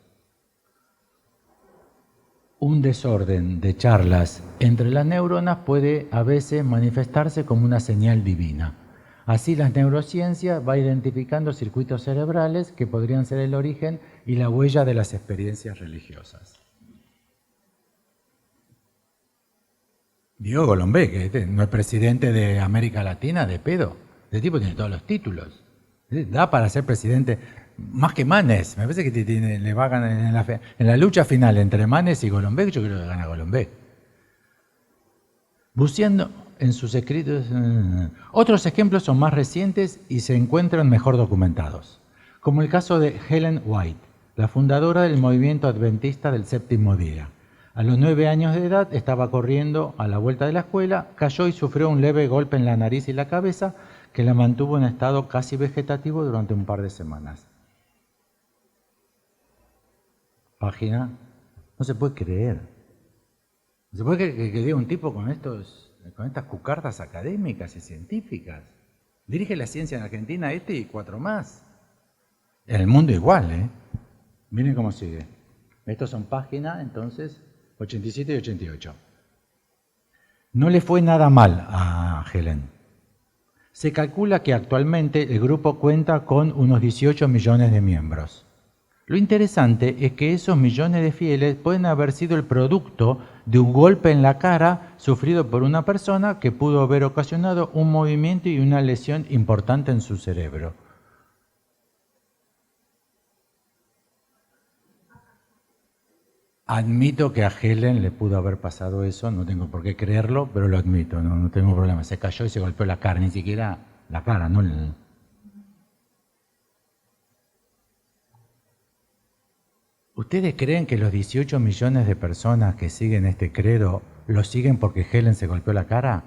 Un desorden de charlas entre las neuronas puede a veces manifestarse como una señal divina. Así la neurociencia va identificando circuitos cerebrales que podrían ser el origen y la huella de las experiencias religiosas. Diego Golombé, que no es presidente de América Latina, de pedo. Este tipo tiene todos los títulos. Da para ser presidente más que Manes. Me parece que le va a ganar en la lucha final entre Manes y Golombé. Yo creo que gana Golombé. Buceando en sus escritos. Otros ejemplos son más recientes y se encuentran mejor documentados, como el caso de Ellen White, la fundadora del movimiento adventista del séptimo día. A los 9 años de edad estaba corriendo a la vuelta de la escuela, cayó y sufrió un leve golpe en la nariz y la cabeza que la mantuvo en estado casi vegetativo durante un par de semanas. Página. No se puede creer. No se puede creer que diga un tipo con estas cucardas académicas y científicas. Dirige la ciencia en Argentina y 4 más. En el mundo igual, ¿eh? Miren cómo sigue. Estos son páginas, entonces, 87 y 88. No le fue nada mal a Helen. Se calcula que actualmente el grupo cuenta con unos 18 millones de miembros. Lo interesante es que esos millones de fieles pueden haber sido el producto de un golpe en la cara sufrido por una persona que pudo haber ocasionado un movimiento y una lesión importante en su cerebro. Admito que a Helen le pudo haber pasado eso, no tengo por qué creerlo, pero lo admito, no tengo problema. Se cayó y se golpeó la cara, ni siquiera la cara, no el... ¿Ustedes creen que los 18 millones de personas que siguen este credo lo siguen porque Helen se golpeó la cara?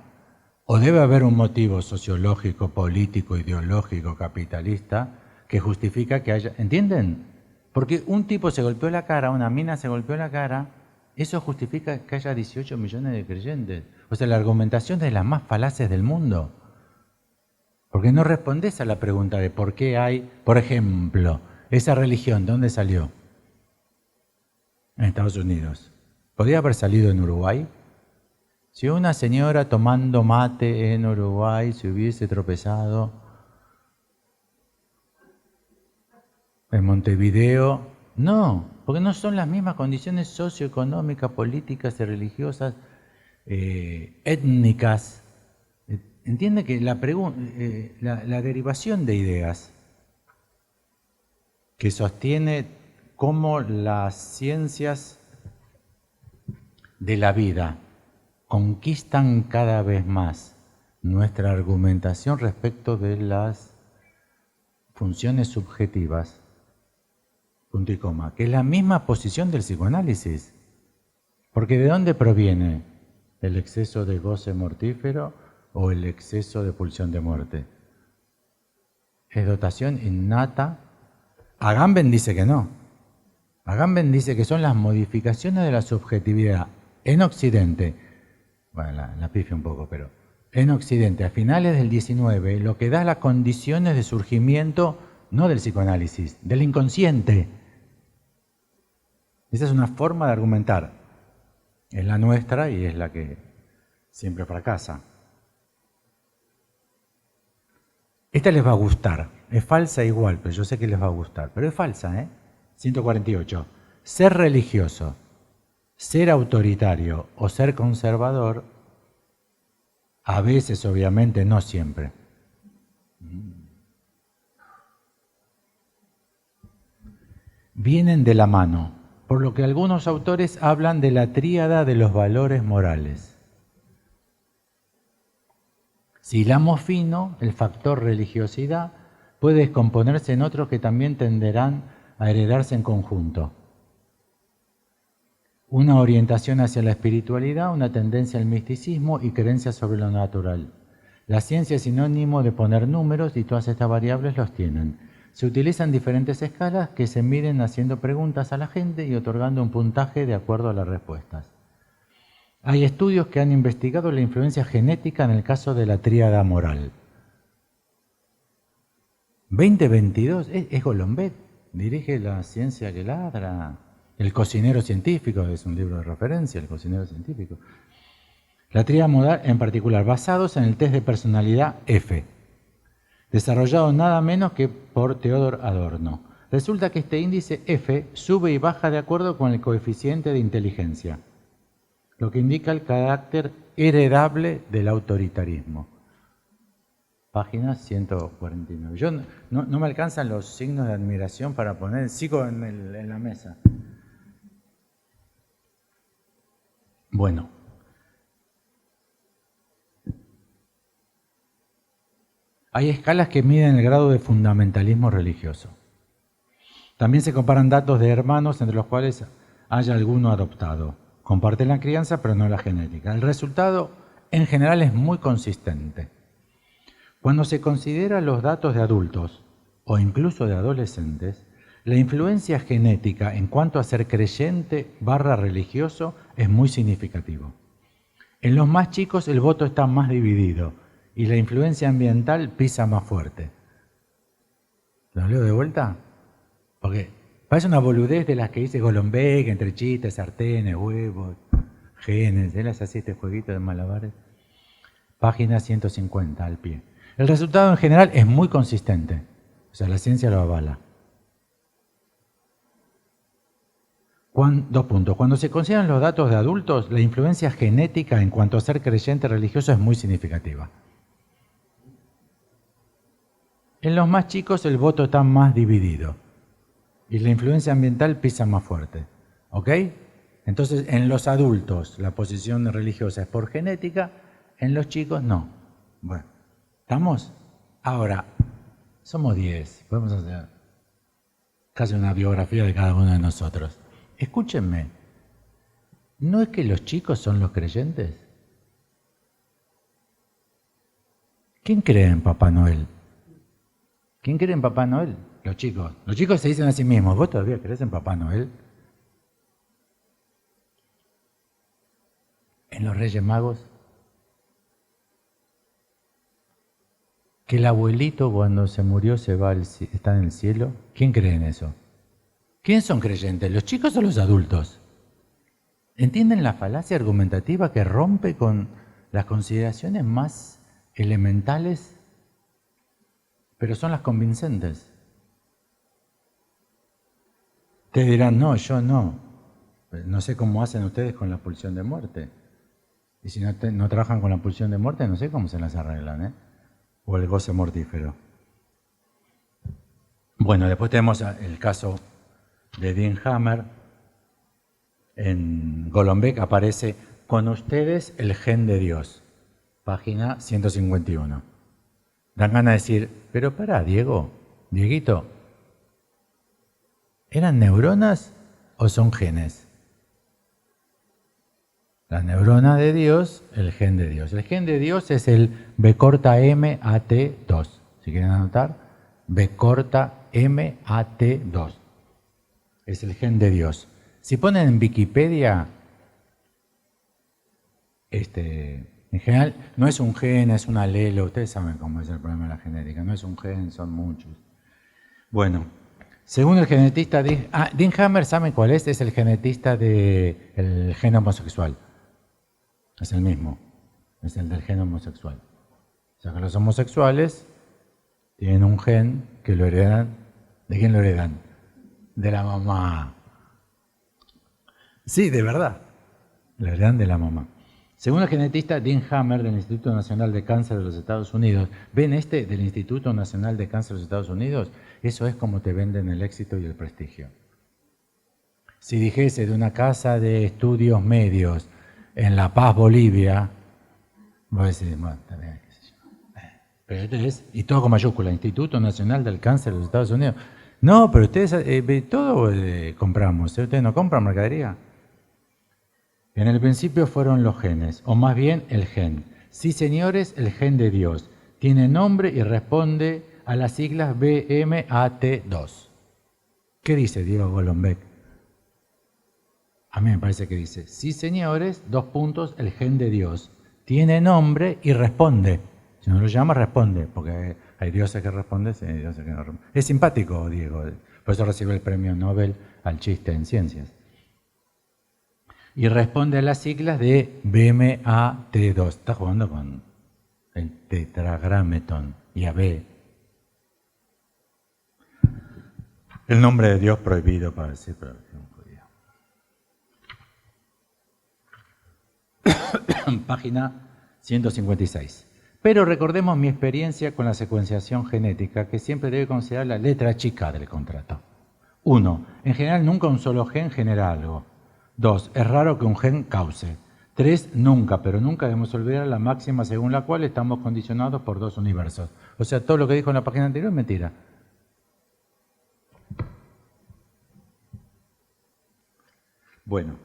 ¿O debe haber un motivo sociológico, político, ideológico, capitalista que justifica que haya... ¿Entienden? Porque un tipo se golpeó la cara, una mina se golpeó la cara, eso justifica que haya 18 millones de creyentes. O sea, la argumentación es de las más falaces del mundo. Porque no respondes a la pregunta de por qué hay, por ejemplo, esa religión, ¿de dónde salió? En Estados Unidos. ¿Podría haber salido en Uruguay? Si una señora tomando mate en Uruguay se hubiese tropezado en Montevideo, no, porque no son las mismas condiciones socioeconómicas, políticas y religiosas, étnicas. Entiende que la derivación de ideas que sostiene cómo las ciencias de la vida conquistan cada vez más nuestra argumentación respecto de las funciones subjetivas, punto y coma, que es la misma posición del psicoanálisis. Porque ¿de dónde proviene el exceso de goce mortífero o el exceso de pulsión de muerte? ¿Es dotación innata? Agamben dice que no. Agamben dice que son las modificaciones de la subjetividad en Occidente. Bueno, la pifia un poco, pero en Occidente, a finales del XIX, lo que da las condiciones de surgimiento, no del psicoanálisis, del inconsciente. Esa es una forma de argumentar. Es la nuestra y es la que siempre fracasa. Esta les va a gustar. Es falsa igual, pero yo sé que les va a gustar. Pero es falsa, ¿eh? 148. Ser religioso, ser autoritario o ser conservador, a veces, obviamente, no siempre. Vienen de la mano, por lo que algunos autores hablan de la tríada de los valores morales. Si hilamos fino, el factor religiosidad puede descomponerse en otros que también tenderán a heredarse en conjunto. Una orientación hacia la espiritualidad, una tendencia al misticismo y creencias sobre lo natural. La ciencia es sinónimo de poner números y todas estas variables los tienen. Se utilizan diferentes escalas que se miden haciendo preguntas a la gente y otorgando un puntaje de acuerdo a las respuestas. Hay estudios que han investigado la influencia genética en el caso de la tríada moral. 2022, es Golombek, dirige La ciencia que ladra. El cocinero científico, es un libro de referencia, El cocinero científico. La tríada moral en particular, basados en el test de personalidad F, desarrollado nada menos que por Theodor Adorno. Resulta que este índice F sube y baja de acuerdo con el coeficiente de inteligencia, lo que indica el carácter heredable del autoritarismo. Página 149. Yo no me alcanzan los signos de admiración para poner, sigo en la mesa. Bueno. Hay escalas que miden el grado de fundamentalismo religioso. También se comparan datos de hermanos entre los cuales haya alguno adoptado. Comparten la crianza, pero no la genética. El resultado, en general, es muy consistente. Cuando se considera los datos de adultos, o incluso de adolescentes, la influencia genética en cuanto a ser creyente / religioso es muy significativo. En los más chicos el voto está más dividido y la influencia ambiental pisa más fuerte. ¿Lo leo de vuelta? Porque parece una boludez de las que dice Golombek, entre chistes, sartenes, huevos, genes. Él hace así este jueguito de malabares. Página 150 al pie. El resultado en general es muy consistente. O sea, la ciencia lo avala. Dos puntos. Cuando se consideran los datos de adultos, la influencia genética en cuanto a ser creyente religioso es muy significativa. En los más chicos el voto está más dividido y la influencia ambiental pisa más fuerte. ¿Ok? Entonces, en los adultos la posición religiosa es por genética, en los chicos no. Bueno, ¿estamos? Ahora, somos 10, podemos hacer casi una biografía de cada uno de nosotros. Escúchenme, ¿no es que los chicos son los creyentes? ¿Quién cree en Papá Noel? ¿Quién cree en Papá Noel? Los chicos. Los chicos se dicen a sí mismos, ¿vos todavía crees en Papá Noel? ¿En los Reyes Magos? ¿Que el abuelito cuando se murió está en el cielo? ¿Quién cree en eso? ¿Quiénes son creyentes? ¿Los chicos o los adultos? ¿Entienden la falacia argumentativa que rompe con las consideraciones más elementales, pero son las convincentes? Ustedes dirán, no, yo no. No sé cómo hacen ustedes con la pulsión de muerte. Y si no trabajan con la pulsión de muerte, no sé cómo se las arreglan, ¿eh? O el goce mortífero. Bueno, después tenemos el caso de Dean Hammer. En Golombek aparece con ustedes el gen de Dios. Página 151. Dan ganas de decir, pero pará, Dieguito, ¿eran neuronas o son genes? Las neuronas de Dios, el gen de Dios. El gen de Dios es el B corta MAT2. Si quieren anotar, B corta MAT2. Es el gen de Dios. Si ponen en Wikipedia, en general, no es un gen, es un alelo. Ustedes saben cómo es el problema de la genética. No es un gen, son muchos. Bueno, según el genetista, Dean Hammer, ¿saben cuál es? Es el genetista del gen homosexual. Es el mismo, es el del gen homosexual. O sea que los homosexuales tienen un gen que lo heredan. ¿De quién lo heredan? De la mamá. Sí, de verdad. Lo heredan de la mamá. Según el genetista Dean Hammer del Instituto Nacional de Cáncer de los Estados Unidos, ¿ven del Instituto Nacional de Cáncer de los Estados Unidos? Eso es como te venden el éxito y el prestigio. Si dijese de una casa de estudios medios en La Paz, Bolivia, voy a decir, bueno, también, qué sé yo. Pero esto es, y todo con mayúscula, Instituto Nacional del Cáncer de los Estados Unidos. No, pero ustedes, todo compramos, ustedes no compran mercadería. En el principio fueron los genes, o más bien el gen. Sí, señores, el gen de Dios. Tiene nombre y responde a las siglas BMAT2. ¿Qué dice Diego Golombek? A mí me parece que dice, sí señores, dos puntos, el gen de Dios. Tiene nombre y responde. Si no lo llama, responde, porque hay dioses que responden y hay dioses que no responden. Es simpático, Diego, por eso recibe el premio Nobel al chiste en ciencias. Y responde a las siglas de BMAT2. Está jugando con el tetragrametón y AB. El nombre de Dios prohibido para decir, pero no podía. Página 156. Pero recordemos mi experiencia con la secuenciación genética, que siempre debe considerar la letra chica del contrato. 1. En general, nunca un solo gen genera algo. 2. Es raro que un gen cause. 3. Nunca, pero nunca debemos olvidar la máxima según la cual estamos condicionados por dos universos. O sea, todo lo que dijo en la página anterior es mentira. Bueno.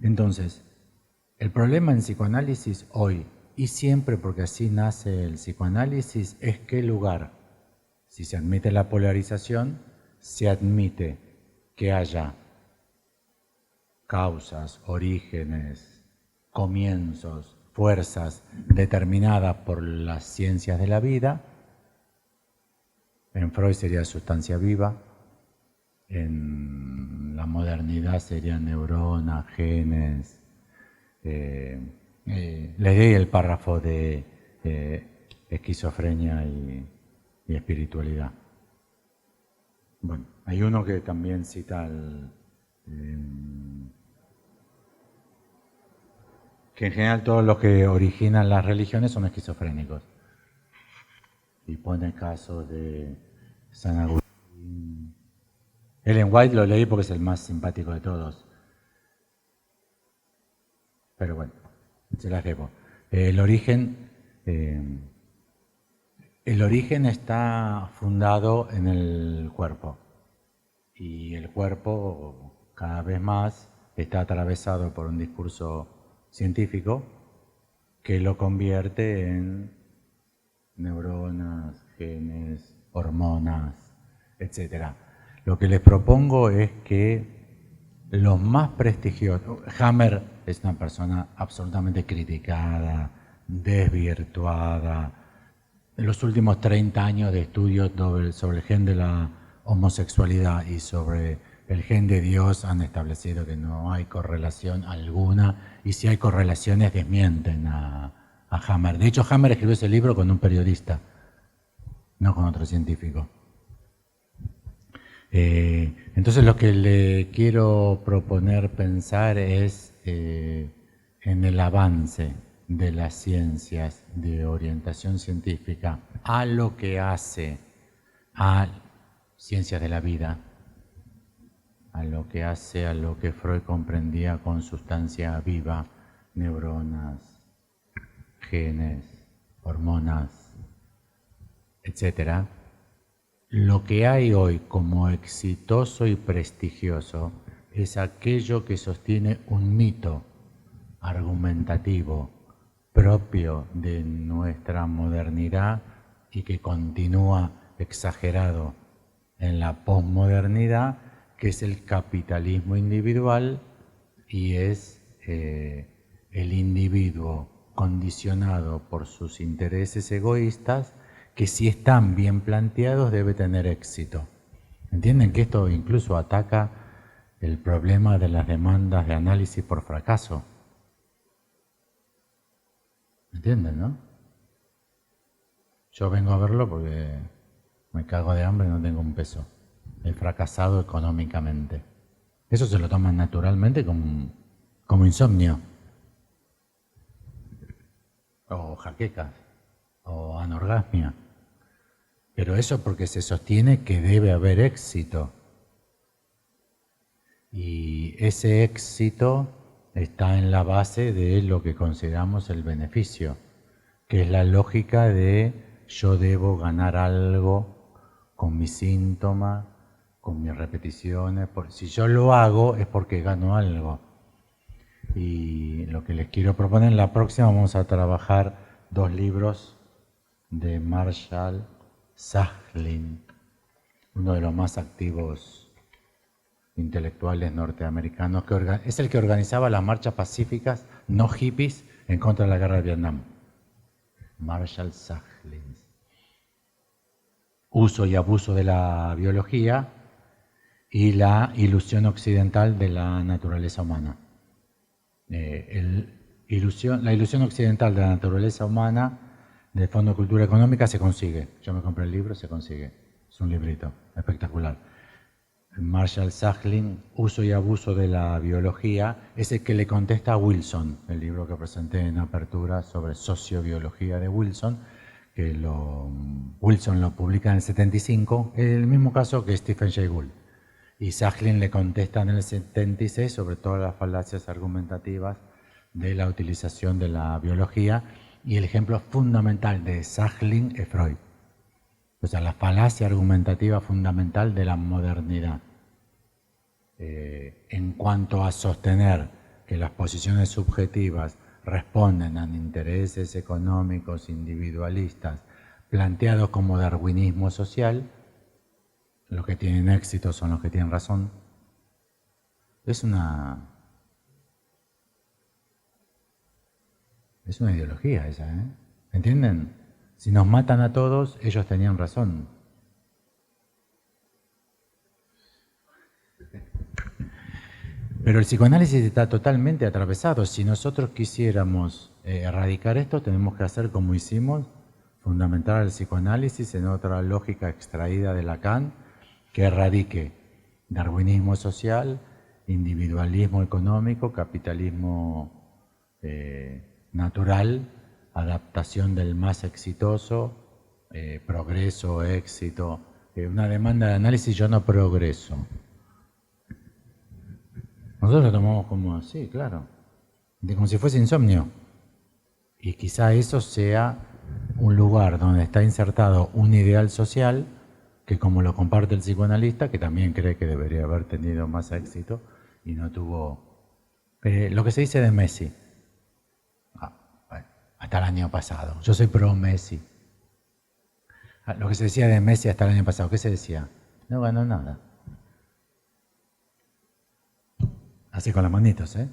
Entonces, el problema en psicoanálisis hoy, y siempre porque así nace el psicoanálisis, es qué lugar. Si se admite la polarización, se admite que haya causas, orígenes, comienzos, fuerzas determinadas por las ciencias de la vida. En Freud sería sustancia viva, en la modernidad serían neuronas, genes. Les di el párrafo de esquizofrenia y espiritualidad. Bueno, hay uno que también cita que en general todos los que originan las religiones son esquizofrénicos. Y pone casos de San Agustín. Ellen White lo leí porque es el más simpático de todos. Pero bueno, se las debo. El origen está fundado en el cuerpo. Y el cuerpo cada vez más está atravesado por un discurso científico que lo convierte en neuronas, genes, hormonas, etc. Lo que les propongo es que los más prestigiosos, Hammer es una persona absolutamente criticada, desvirtuada. En los últimos 30 años de estudios sobre el gen de la homosexualidad y sobre el gen de Dios han establecido que no hay correlación alguna, y si hay correlaciones desmienten a Hammer. De hecho, Hammer escribió ese libro con un periodista, no con otro científico. Entonces lo que le quiero proponer pensar es en el avance de las ciencias de orientación científica a lo que hace a ciencias de la vida, a lo que hace a lo que Freud comprendía con sustancia viva, neuronas, genes, hormonas, etc. Lo que hay hoy como exitoso y prestigioso es aquello que sostiene un mito argumentativo propio de nuestra modernidad y que continúa exagerado en la posmodernidad, que es el capitalismo individual y es el individuo condicionado por sus intereses egoístas, que si están bien planteados debe tener éxito. ¿Entienden que esto incluso ataca el problema de las demandas de análisis por fracaso? ¿Entienden, no? Yo vengo a verlo porque me cago de hambre y no tengo un peso. He fracasado económicamente. Eso se lo toman naturalmente como insomnio. O jaquecas. O anorgasmia. Pero eso porque se sostiene que debe haber éxito. Y ese éxito está en la base de lo que consideramos el beneficio, que es la lógica de yo debo ganar algo con mis síntomas, con mis repeticiones. Si yo lo hago es porque gano algo. Y lo que les quiero proponer en la próxima, vamos a trabajar 2 libros de Marshall Sahlin, uno de los más activos intelectuales norteamericanos, es el que organizaba las marchas pacíficas no hippies en contra de la guerra de Vietnam. Marshall Sahlin. Uso y abuso de la biología y la ilusión occidental de la naturaleza humana. La ilusión occidental de la naturaleza humana del Fondo de Cultura Económica se consigue. Yo me compré el libro, se consigue. Es un librito espectacular. Marshall Sahlin, Uso y abuso de la biología, es el que le contesta a Wilson, el libro que presenté en apertura sobre sociobiología de Wilson, que Wilson lo publica en el 75, es el mismo caso que Stephen Jay Gould. Y Sahlin le contesta en el 76 sobre todas las falacias argumentativas de la utilización de la biología, y el ejemplo fundamental de Sahlin es Freud. O sea, la falacia argumentativa fundamental de la modernidad. En cuanto a sostener que las posiciones subjetivas responden a intereses económicos individualistas planteados como darwinismo social, los que tienen éxito son los que tienen razón. Es una ideología esa, ¿eh? ¿Entienden? Si nos matan a todos, ellos tenían razón. Pero el psicoanálisis está totalmente atravesado. Si nosotros quisiéramos erradicar esto, tenemos que hacer como hicimos, fundamentar el psicoanálisis en otra lógica extraída de Lacan, que erradique darwinismo social, individualismo económico, capitalismo natural, adaptación del más exitoso, progreso, éxito. Una demanda de análisis, yo no progreso. Nosotros lo tomamos como así, claro, como si fuese insomnio. Y quizá eso sea un lugar donde está insertado un ideal social que, como lo comparte el psicoanalista, que también cree que debería haber tenido más éxito y no tuvo. Lo que se dice de Messi, hasta el año pasado, yo soy pro Messi. Lo que se decía de Messi hasta el año pasado, ¿qué se decía? No ganó nada. Así con las manitos, ¿eh?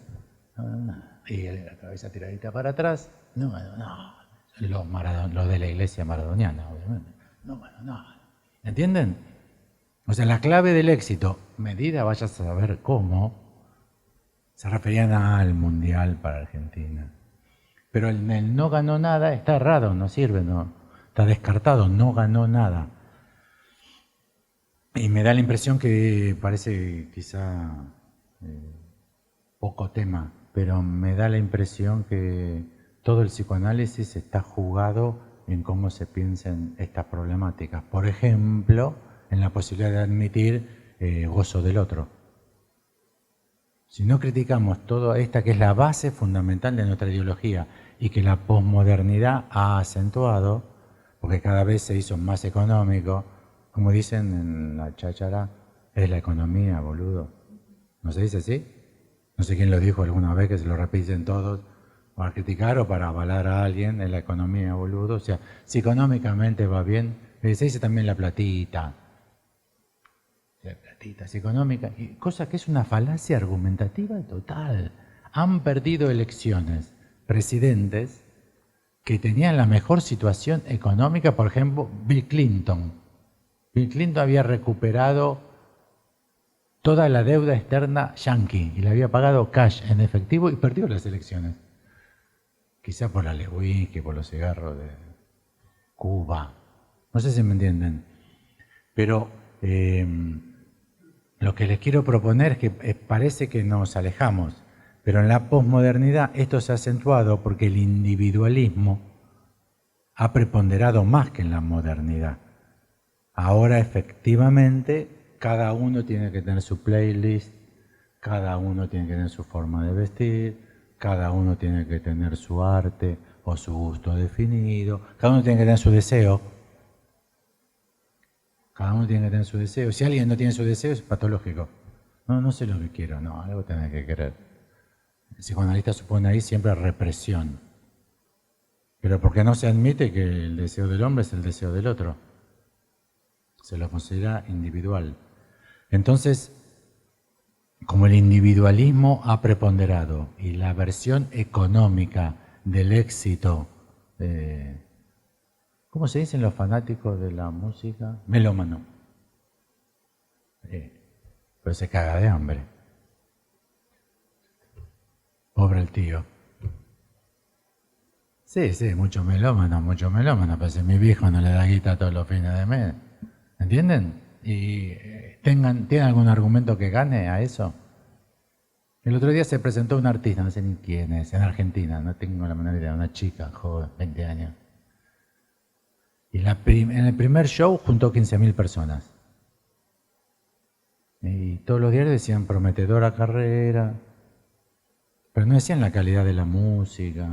No ganó nada. Y la cabeza tiradita para atrás, no ganó nada. Los de la iglesia maradoniana, obviamente. No ganó nada. ¿Entienden? O sea, la clave del éxito, medida vayas a saber cómo, se referían al Mundial para Argentina. Pero el no ganó nada está errado, no sirve, no, está descartado, no ganó nada. Y me da la impresión que parece quizá poco tema, pero me da la impresión que todo el psicoanálisis está jugado en cómo se piensan estas problemáticas. Por ejemplo, en la posibilidad de admitir gozo del otro. Si no criticamos toda esta que es la base fundamental de nuestra ideología y que la posmodernidad ha acentuado, porque cada vez se hizo más económico, como dicen en la cháchara, es la economía, boludo. ¿No se dice así? No sé quién lo dijo alguna vez, que se lo repiten todos, para criticar o para avalar a alguien, es la economía, boludo. O sea, si económicamente va bien, se dice también la platita. La platita es económica, y cosa que es una falacia argumentativa total. Han perdido elecciones presidentes que tenían la mejor situación económica, por ejemplo, Bill Clinton. Bill Clinton había recuperado toda la deuda externa yanqui y la había pagado cash en efectivo y perdió las elecciones. Quizá por la Lewinsky, por los cigarros de Cuba. No sé si me entienden. Pero lo que les quiero proponer es que parece que nos alejamos, pero en la posmodernidad esto se ha acentuado porque el individualismo ha preponderado más que en la modernidad. Ahora efectivamente cada uno tiene que tener su playlist, cada uno tiene que tener su forma de vestir, cada uno tiene que tener su arte o su gusto definido, cada uno tiene que tener su deseo. Cada uno tiene que tener su deseo. Si alguien no tiene su deseo es patológico. No sé lo que quiero, no, algo tiene que querer. El psicoanalista supone ahí siempre represión. Pero porque no se admite que el deseo del hombre es el deseo del otro. Se lo considera individual. Entonces, como el individualismo ha preponderado y la versión económica del éxito, ¿cómo se dicen los fanáticos de la música? Melómano. Pero se caga de hambre. Pobre el tío. Sí, mucho melómano, pero si mi viejo no le da guita todos los fines de mes. ¿Entienden? Y ¿tienen algún argumento que gane a eso? El otro día se presentó un artista, no sé ni quién es, en Argentina, no tengo la menor idea, una chica, joven, 20 años. Y en el primer show juntó 15.000 personas. Y todos los diarios decían prometedora carrera, pero no decían la calidad de la música.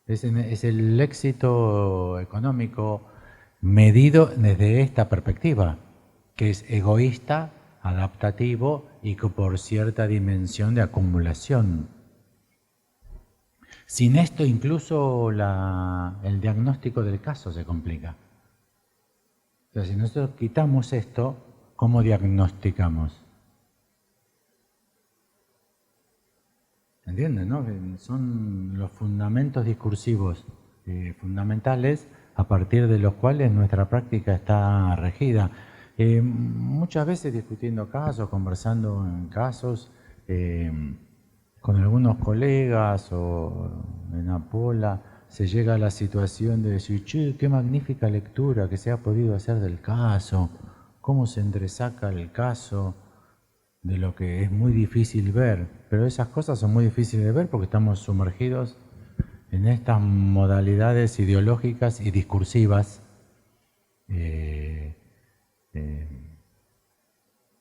Es el éxito económico medido desde esta perspectiva, que es egoísta, adaptativo y que por cierta dimensión de acumulación. Sin esto incluso el diagnóstico del caso se complica. Entonces, si nosotros quitamos esto, ¿cómo diagnosticamos? ¿Entienden, no? Son los fundamentos discursivos fundamentales a partir de los cuales nuestra práctica está regida. Muchas veces discutiendo casos, conversando en casos, con algunos colegas o en Apola, se llega a la situación de decir, che, qué magnífica lectura que se ha podido hacer del caso, cómo se entresaca el caso de lo que es muy difícil ver, pero esas cosas son muy difíciles de ver porque estamos sumergidos en estas modalidades ideológicas y discursivas que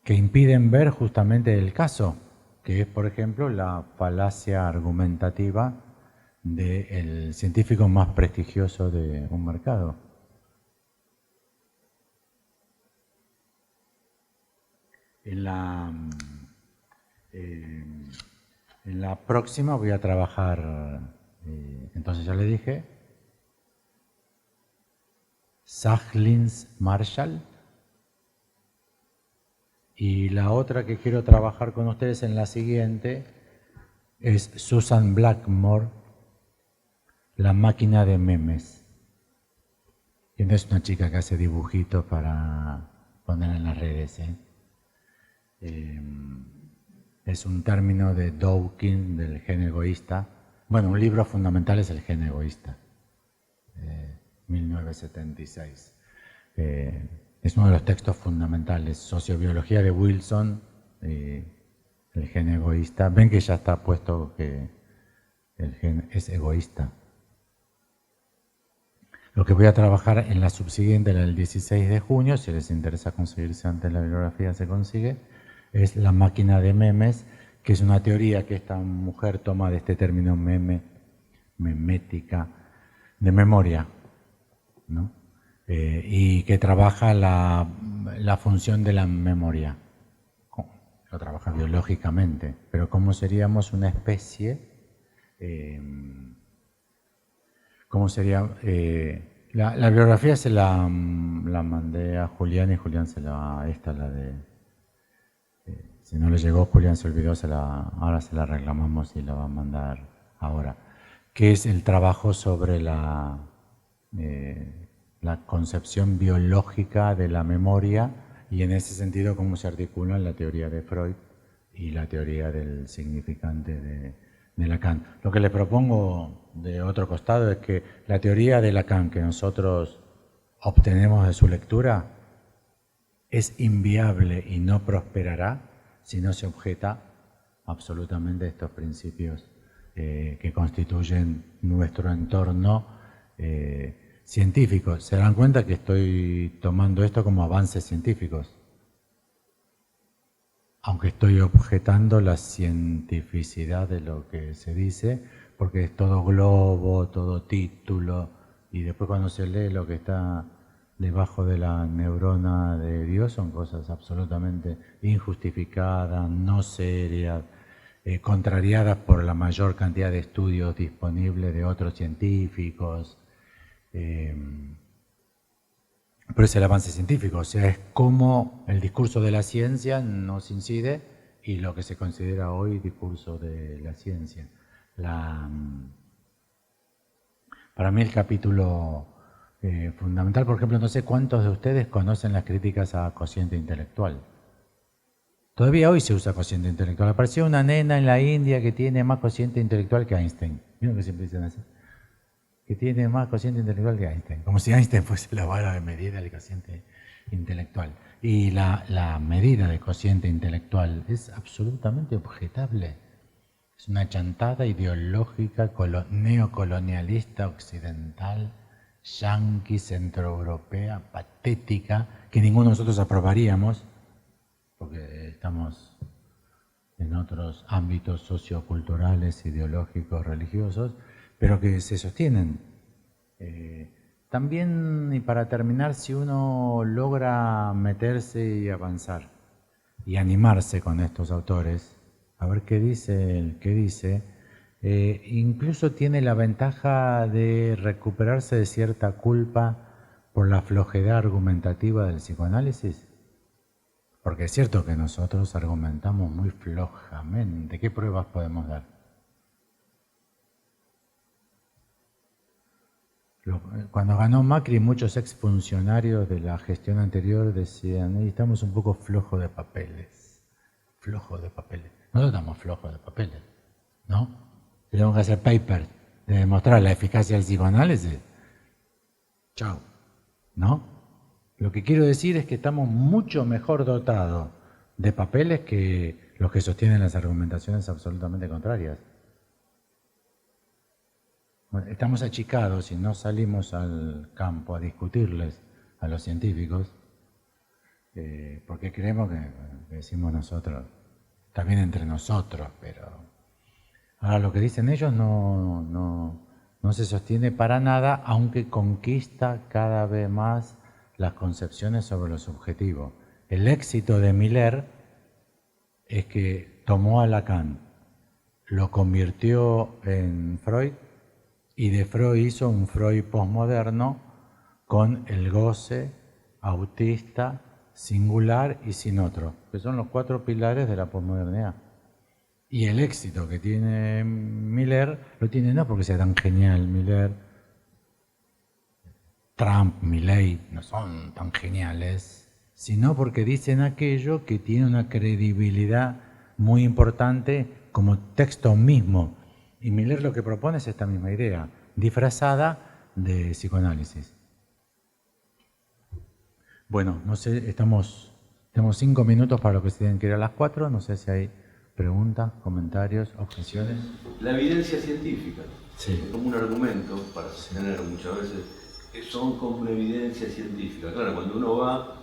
impiden ver justamente el caso, que es, por ejemplo, la falacia argumentativa del científico más prestigioso de un mercado. En la próxima voy a trabajar, entonces ya le dije, Sahlins Marshall. Y la otra que quiero trabajar con ustedes en la siguiente es Susan Blackmore, La máquina de memes. Y no es una chica que hace dibujitos para poner en las redes, es un término de Dawkins, del gen egoísta. Bueno, un libro fundamental es El gen egoísta, 1976. Es uno de los textos fundamentales, Sociobiología de Wilson, el gen egoísta. Ven que ya está puesto que el gen es egoísta. Lo que voy a trabajar en la subsiguiente, la del 16 de junio, si les interesa conseguirse antes la bibliografía, se consigue, es La máquina de memes, que es una teoría que esta mujer toma de este término memética, de memoria, ¿no? Y que trabaja la función de la memoria. Lo trabaja biológicamente, pero ¿cómo seríamos una especie? ¿Cómo sería? La bibliografía se la mandé a Julián y Julián la de... si no le llegó, Julián se olvidó, ahora se la reclamamos y la va a mandar ahora. Que es el trabajo sobre la concepción biológica de la memoria y en ese sentido cómo se articula la teoría de Freud y la teoría del significante de Lacan. Lo que les propongo de otro costado es que la teoría de Lacan que nosotros obtenemos de su lectura es inviable y no prosperará si no se objeta absolutamente estos principios que constituyen nuestro entorno científico. Se dan cuenta que estoy tomando esto como avances científicos, aunque estoy objetando la cientificidad de lo que se dice, porque es todo globo, todo título, y después cuando se lee lo que está debajo de la neurona de Dios son cosas absolutamente injustificadas, no serias, contrariadas por la mayor cantidad de estudios disponibles de otros científicos. Pero es el avance científico, o sea, es cómo el discurso de la ciencia nos incide y lo que se considera hoy discurso de la ciencia. Para mí el capítulo fundamental, por ejemplo, no sé cuántos de ustedes conocen las críticas a cociente intelectual. Todavía hoy se usa cociente intelectual. Apareció una nena en la India que tiene más cociente intelectual que Einstein. ¿Vieron que siempre dicen así? Que tiene más cociente intelectual que Einstein. Como si Einstein fuese la vara de medida del cociente intelectual. Y la medida de cociente intelectual es absolutamente objetable. Es una chantada ideológica neocolonialista occidental, yanqui, centroeuropea, patética, que ninguno de nosotros aprobaríamos, porque estamos en otros ámbitos socioculturales, ideológicos, religiosos, pero que se sostienen. También, y para terminar, si uno logra meterse y avanzar y animarse con estos autores, a ver qué dice, incluso tiene la ventaja de recuperarse de cierta culpa por la flojedad argumentativa del psicoanálisis. Porque es cierto que nosotros argumentamos muy flojamente. ¿Qué pruebas podemos dar? Cuando ganó Macri, muchos exfuncionarios de la gestión anterior decían: estamos un poco flojos de papeles. Flojos de papeles. Nosotros estamos flojos de papeles, ¿no? Tenemos que hacer papers de demostrar la eficacia del psicoanálisis. Chao, ¿no? Lo que quiero decir es que estamos mucho mejor dotados de papeles que los que sostienen las argumentaciones absolutamente contrarias. Bueno, estamos achicados y no salimos al campo a discutirles a los científicos porque creemos que decimos nosotros, también entre nosotros, pero ahora lo que dicen ellos no se sostiene para nada, aunque conquista cada vez más las concepciones sobre lo subjetivo. El éxito de Miller es que tomó a Lacan, lo convirtió en Freud y de Freud hizo un Freud postmoderno con el goce autista, singular y sin otro, que son los 4 pilares de la postmodernidad. Y el éxito que tiene Miller lo tiene no porque sea tan genial Miller, Trump, Milley no son tan geniales, sino porque dicen aquello que tiene una credibilidad muy importante como texto mismo. Y Miller lo que propone es esta misma idea, disfrazada de psicoanálisis. Bueno, no sé, tenemos 5 minutos para lo que se tienen que ir a las 4, no sé si hay preguntas, comentarios, objeciones. La evidencia científica, sí, es como un argumento para sostener muchas veces que son como una evidencia científica. Claro, cuando uno va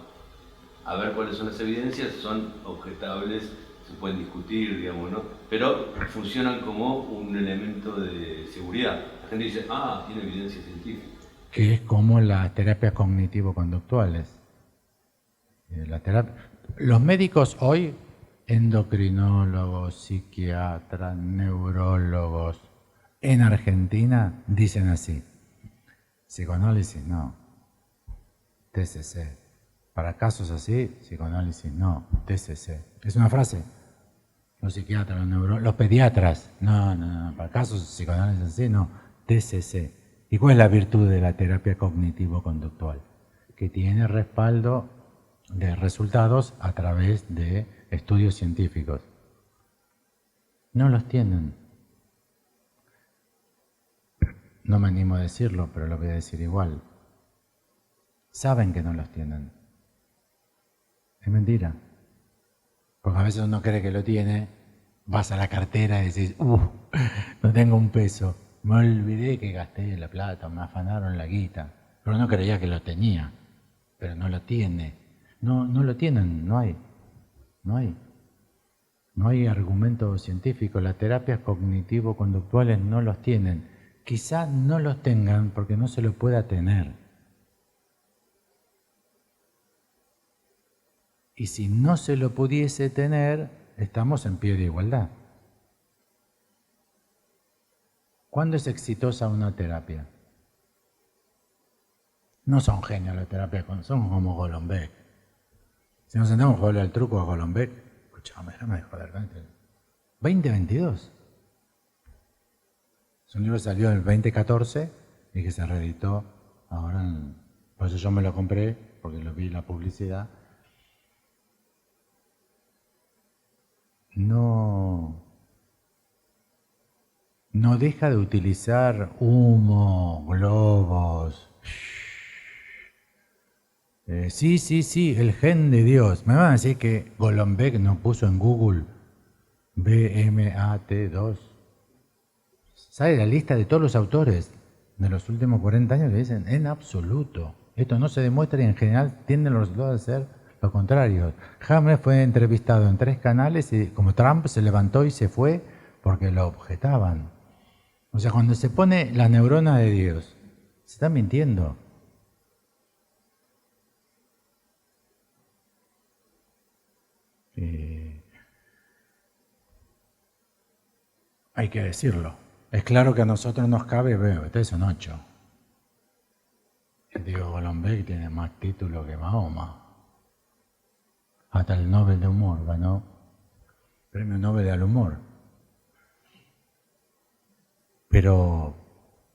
a ver cuáles son las evidencias, son objetables, se pueden discutir, digamos, ¿no? Pero funcionan como un elemento de seguridad. La gente dice, tiene evidencia científica. Que es como las terapias cognitivo-conductuales. Los médicos hoy, endocrinólogos, psiquiatras, neurólogos, en Argentina dicen así: psicoanálisis no, TCC. Para casos así, psicoanálisis no, TCC. Es una frase. Los psiquiatras, los neurólogos, los pediatras, no, para casos psicoanálisis así, no, TCC. ¿Y cuál es la virtud de la terapia cognitivo-conductual? Que tiene respaldo de resultados a través de estudios científicos. No los tienen. No me animo a decirlo, pero lo voy a decir igual. Saben que no los tienen. Es mentira. Porque a veces uno cree que lo tiene, vas a la cartera y decís, no tengo un peso. Me olvidé que gasté la plata, me afanaron la guita. Pero no creía que lo tenía, pero no lo tiene. No lo tienen, no hay. No hay argumento científico. Las terapias cognitivo-conductuales no los tienen. Quizá no los tengan porque no se lo pueda tener. Y si no se lo pudiese tener, estamos en pie de igualdad. ¿Cuándo es exitosa una terapia? No son genios las terapias, son como Golombek. Si nos sentamos a jugarle al truco a Golombek, escuchame, déjame de joder. 2022. Es un libro que salió en el 2014 y que se reeditó ahora. Por eso yo me lo compré, porque lo vi en la publicidad. No deja de utilizar humo, globos. Sí, el gen de Dios. Me van a decir que Golombek no puso en Google BMAT2. ¿Sabe la lista de todos los autores de los últimos 40 años que dicen? En absoluto. Esto no se demuestra y en general tienden los resultados a ser lo contrario. Hammer fue entrevistado en 3 canales y como Trump se levantó y se fue porque lo objetaban. O sea, cuando se pone la neurona de Dios, se está mintiendo. Hay que decirlo. Es claro que a nosotros nos cabe, ustedes son 8. El Diego Golombek tiene más títulos que Mahoma. Hasta el Nobel de Humor ganó, Premio Nobel al Humor. Pero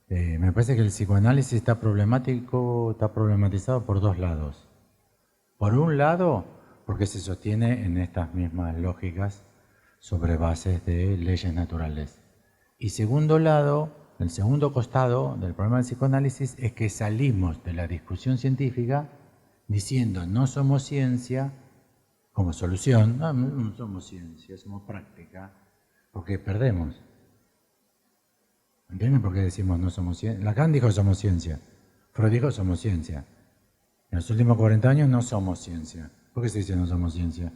me parece que el psicoanálisis está problematizado por 2 lados. Por un lado, porque se sostiene en estas mismas lógicas sobre bases de leyes naturales. Y segundo lado, el segundo costado del problema del psicoanálisis es que salimos de la discusión científica diciendo no somos ciencia como solución, no somos ciencia, somos práctica, porque perdemos. ¿Entienden por qué decimos no somos ciencia? Lacan dijo somos ciencia, Freud dijo somos ciencia. En los últimos 40 años no somos ciencia. ¿Por qué se dice no somos ciencia?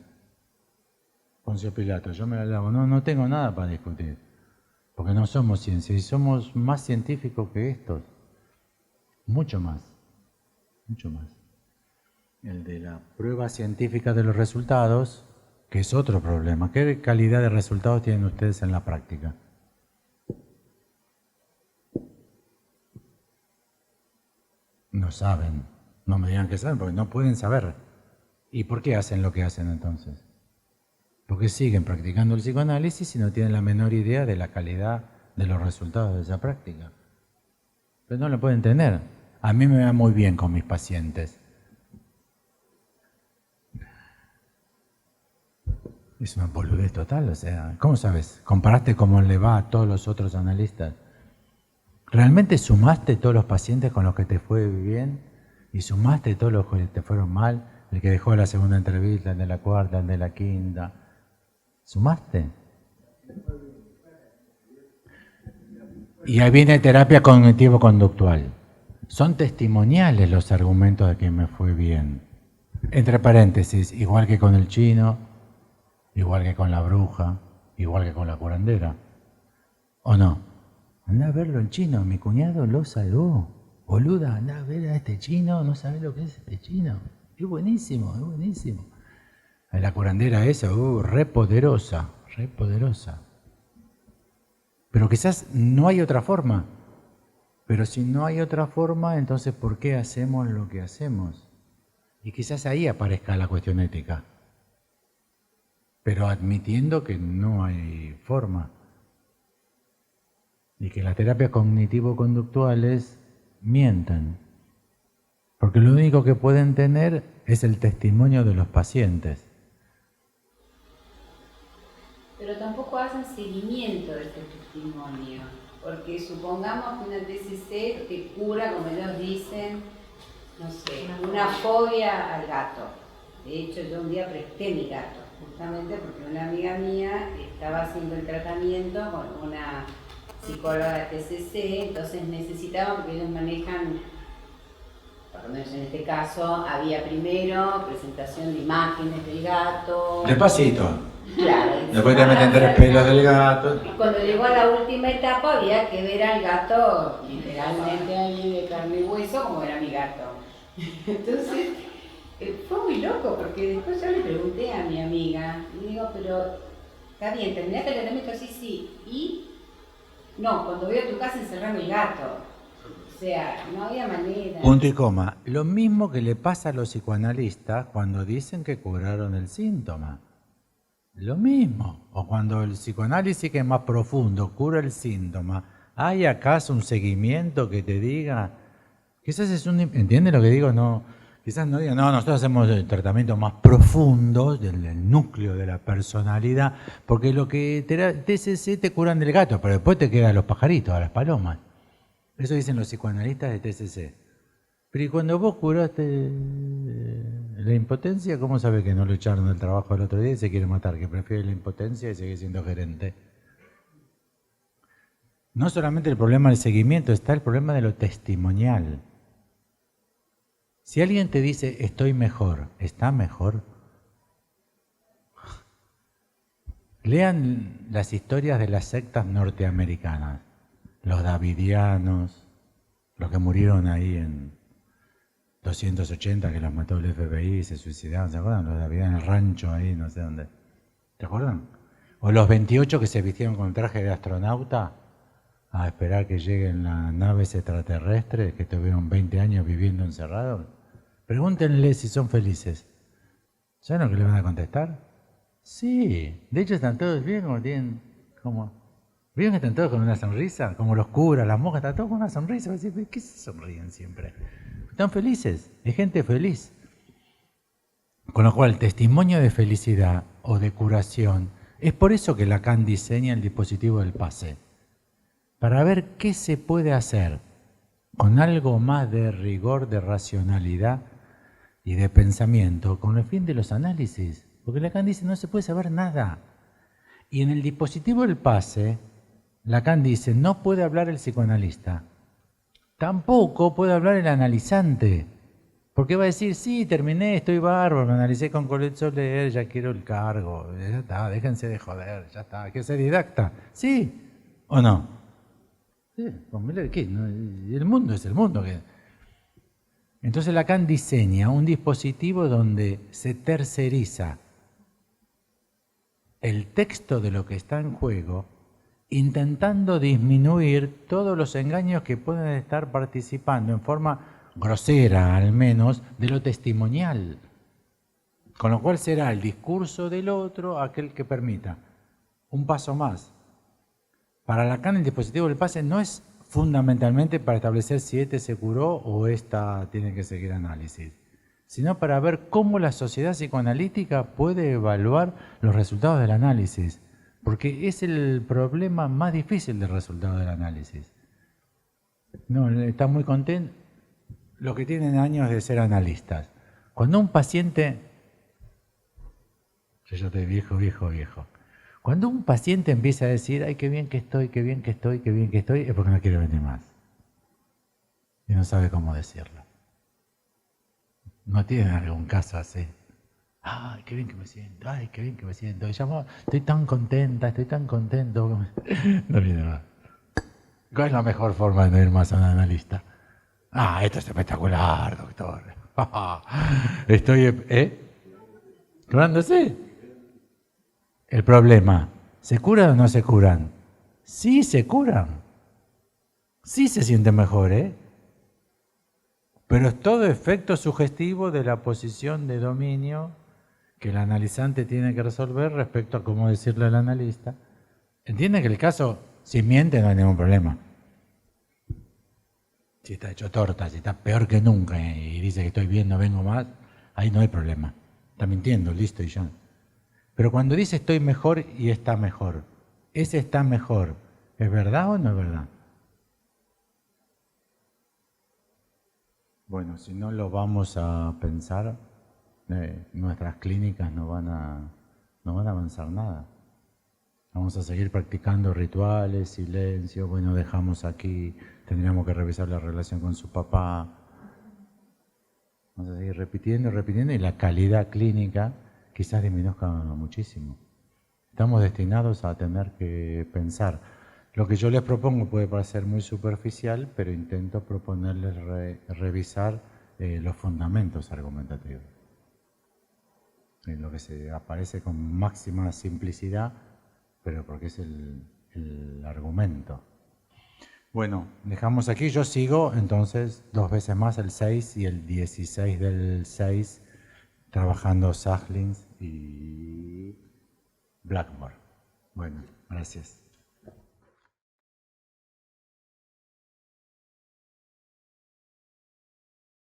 Poncio Pilato, yo me la lavo, no tengo nada para discutir, porque no somos ciencia y somos más científicos que estos, mucho más. El de la prueba científica de los resultados, que es otro problema. ¿Qué calidad de resultados tienen ustedes en la práctica? No saben, no me digan que saben, porque no pueden saber. ¿Y por qué hacen lo que hacen entonces? Porque siguen practicando el psicoanálisis y no tienen la menor idea de la calidad de los resultados de esa práctica. Pero no lo pueden tener. A mí me va muy bien con mis pacientes. Es una boludez total, o sea, ¿cómo sabes? ¿Comparaste cómo le va a todos los otros analistas? ¿Realmente sumaste todos los pacientes con los que te fue bien? ¿Y sumaste todos los que te fueron mal? El que dejó la segunda entrevista, el de la cuarta, el de la quinta. ¿Sumaste? Y ahí viene terapia cognitivo-conductual. Son testimoniales los argumentos de que me fue bien. Entre paréntesis, igual que con el chino, igual que con la bruja, igual que con la curandera. ¿O no? Andá a verlo el chino, mi cuñado lo salvó. Boluda, andá a ver a este chino, no sabés lo que es este chino. Es buenísimo, es buenísimo. La curandera esa, re poderosa. Pero quizás no hay otra forma. Pero si no hay otra forma, entonces ¿por qué hacemos lo que hacemos? Y quizás ahí aparezca la cuestión ética. Pero admitiendo que no hay forma. Y que las terapias cognitivo-conductuales mienten. Porque lo único que pueden tener es el testimonio de los pacientes. Pero tampoco hacen seguimiento de este testimonio, porque supongamos que una TCC te cura, como ellos dicen, no sé, una fobia al gato. De hecho, yo un día presté mi gato, justamente porque una amiga mía estaba haciendo el tratamiento con una psicóloga de TCC, entonces necesitaban, porque ellos manejan, por lo menos en este caso, había primero presentación de imágenes del gato. Despacito. Claro. Después te meten 3 pelos del gato. Y cuando llegó a la última etapa había que ver al gato literalmente ahí de carne y hueso, como era mi gato. Entonces fue muy loco, porque después yo le pregunté a mi amiga, y digo, pero está bien, terminaste el tratamiento, sí, y No, cuando voy a tu casa encerrame el gato. O sea, no había manera. Punto y coma. Lo mismo que le pasa a los psicoanalistas cuando dicen que curaron el síntoma. Lo mismo. O cuando el psicoanálisis, que es más profundo, cura el síntoma, ¿hay acaso un seguimiento que te diga? Quizás es un... ¿Entiendes lo que digo? No, quizás no diga, no, nosotros hacemos el tratamiento más profundo del núcleo de la personalidad, porque lo que TCC te curan del gato, pero después te quedan los pajaritos, a las palomas. Eso dicen los psicoanalistas de TCC. Pero ¿y cuando vos curaste la impotencia, cómo sabes que no lo echaron del trabajo el otro día y se quiere matar? Que prefiere la impotencia y sigue siendo gerente. No solamente el problema del seguimiento, está el problema de lo testimonial. Si alguien te dice, estoy mejor, ¿está mejor? Lean las historias de las sectas norteamericanas, los davidianos, los que murieron ahí en 280, que los mató el FBI y se suicidaron, ¿se acuerdan? Los davidianos en el rancho ahí, no sé dónde. ¿Se acuerdan? O los 28 que se vistieron con traje de astronauta a esperar que lleguen las naves extraterrestres que tuvieron 20 años viviendo encerrados. Pregúntenle si son felices. ¿Saben lo que le van a contestar? Sí, de hecho están todos bien, como tienen, como, ¿vieron que están todos con una sonrisa? Como los curas, las monjas, están todos con una sonrisa. ¿Por qué se sonríen siempre? Están felices, es gente feliz. Con lo cual, testimonio de felicidad o de curación, es por eso que Lacan diseña el dispositivo del pase. Para ver qué se puede hacer con algo más de rigor, de racionalidad y de pensamiento, con el fin de los análisis. Porque Lacan dice, no se puede saber nada. Y en el dispositivo del pase, Lacan dice, no puede hablar el psicoanalista. Tampoco puede hablar el analizante. Porque va a decir, sí, terminé, estoy bárbaro, me analicé con Colette Soler, ya quiero el cargo, ya está, déjense de joder, ya está, hay que ser didacta. ¿Sí o no? Sí, con Miller, ¿qué? No, el mundo es el mundo. Entonces Lacan diseña un dispositivo donde se terceriza el texto de lo que está en juego, intentando disminuir todos los engaños que pueden estar participando en forma grosera, al menos, de lo testimonial. Con lo cual será el discurso del otro aquel que permita. Un paso más. Para Lacan el dispositivo del pase no es fundamentalmente para establecer si este se curó o esta tiene que seguir análisis, sino para ver cómo la sociedad psicoanalítica puede evaluar los resultados del análisis, porque es el problema más difícil del resultado del análisis. No, está muy contento los que tienen años de ser analistas. Cuando un paciente, yo estoy viejo, cuando un paciente empieza a decir, ay, qué bien que estoy, qué bien que estoy, qué bien que estoy, es porque no quiere venir más. Y no sabe cómo decirlo. ¿No tienen algún caso así? Ay, qué bien que me siento, ay, qué bien que me siento. Y llamo, estoy tan contenta, estoy tan contento. No viene más. ¿Cuál es la mejor forma de no ir más a un analista? Ah, esto es espectacular, doctor. Estoy, ¿curándose? El problema, ¿se curan o no se curan? Sí se curan. Sí se sienten mejor, Pero es todo efecto sugestivo de la posición de dominio que el analizante tiene que resolver respecto a cómo decirle al analista. Entienden que el caso, si miente, no hay ningún problema. Si está hecho torta, si está peor que nunca y dice que estoy bien, no vengo más, ahí no hay problema. Está mintiendo, listo y ya. Pero cuando dice estoy mejor y está mejor, ese está mejor, ¿es verdad o no es verdad? Bueno, si no lo vamos a pensar, nuestras clínicas no van a avanzar nada. Vamos a seguir practicando rituales, silencio, bueno, dejamos aquí, tendríamos que revisar la relación con su papá. Vamos a seguir repitiendo y la calidad clínica quizás disminuzca muchísimo. Estamos destinados a tener que pensar. Lo que yo les propongo puede parecer muy superficial, pero intento proponerles revisar los fundamentos argumentativos. Lo que se aparece con máxima simplicidad, pero porque es el argumento. Bueno, dejamos aquí. Yo sigo entonces 2 veces más, el 6 y el 16 del 6, trabajando Sachlins y Blackmore. Bueno, gracias.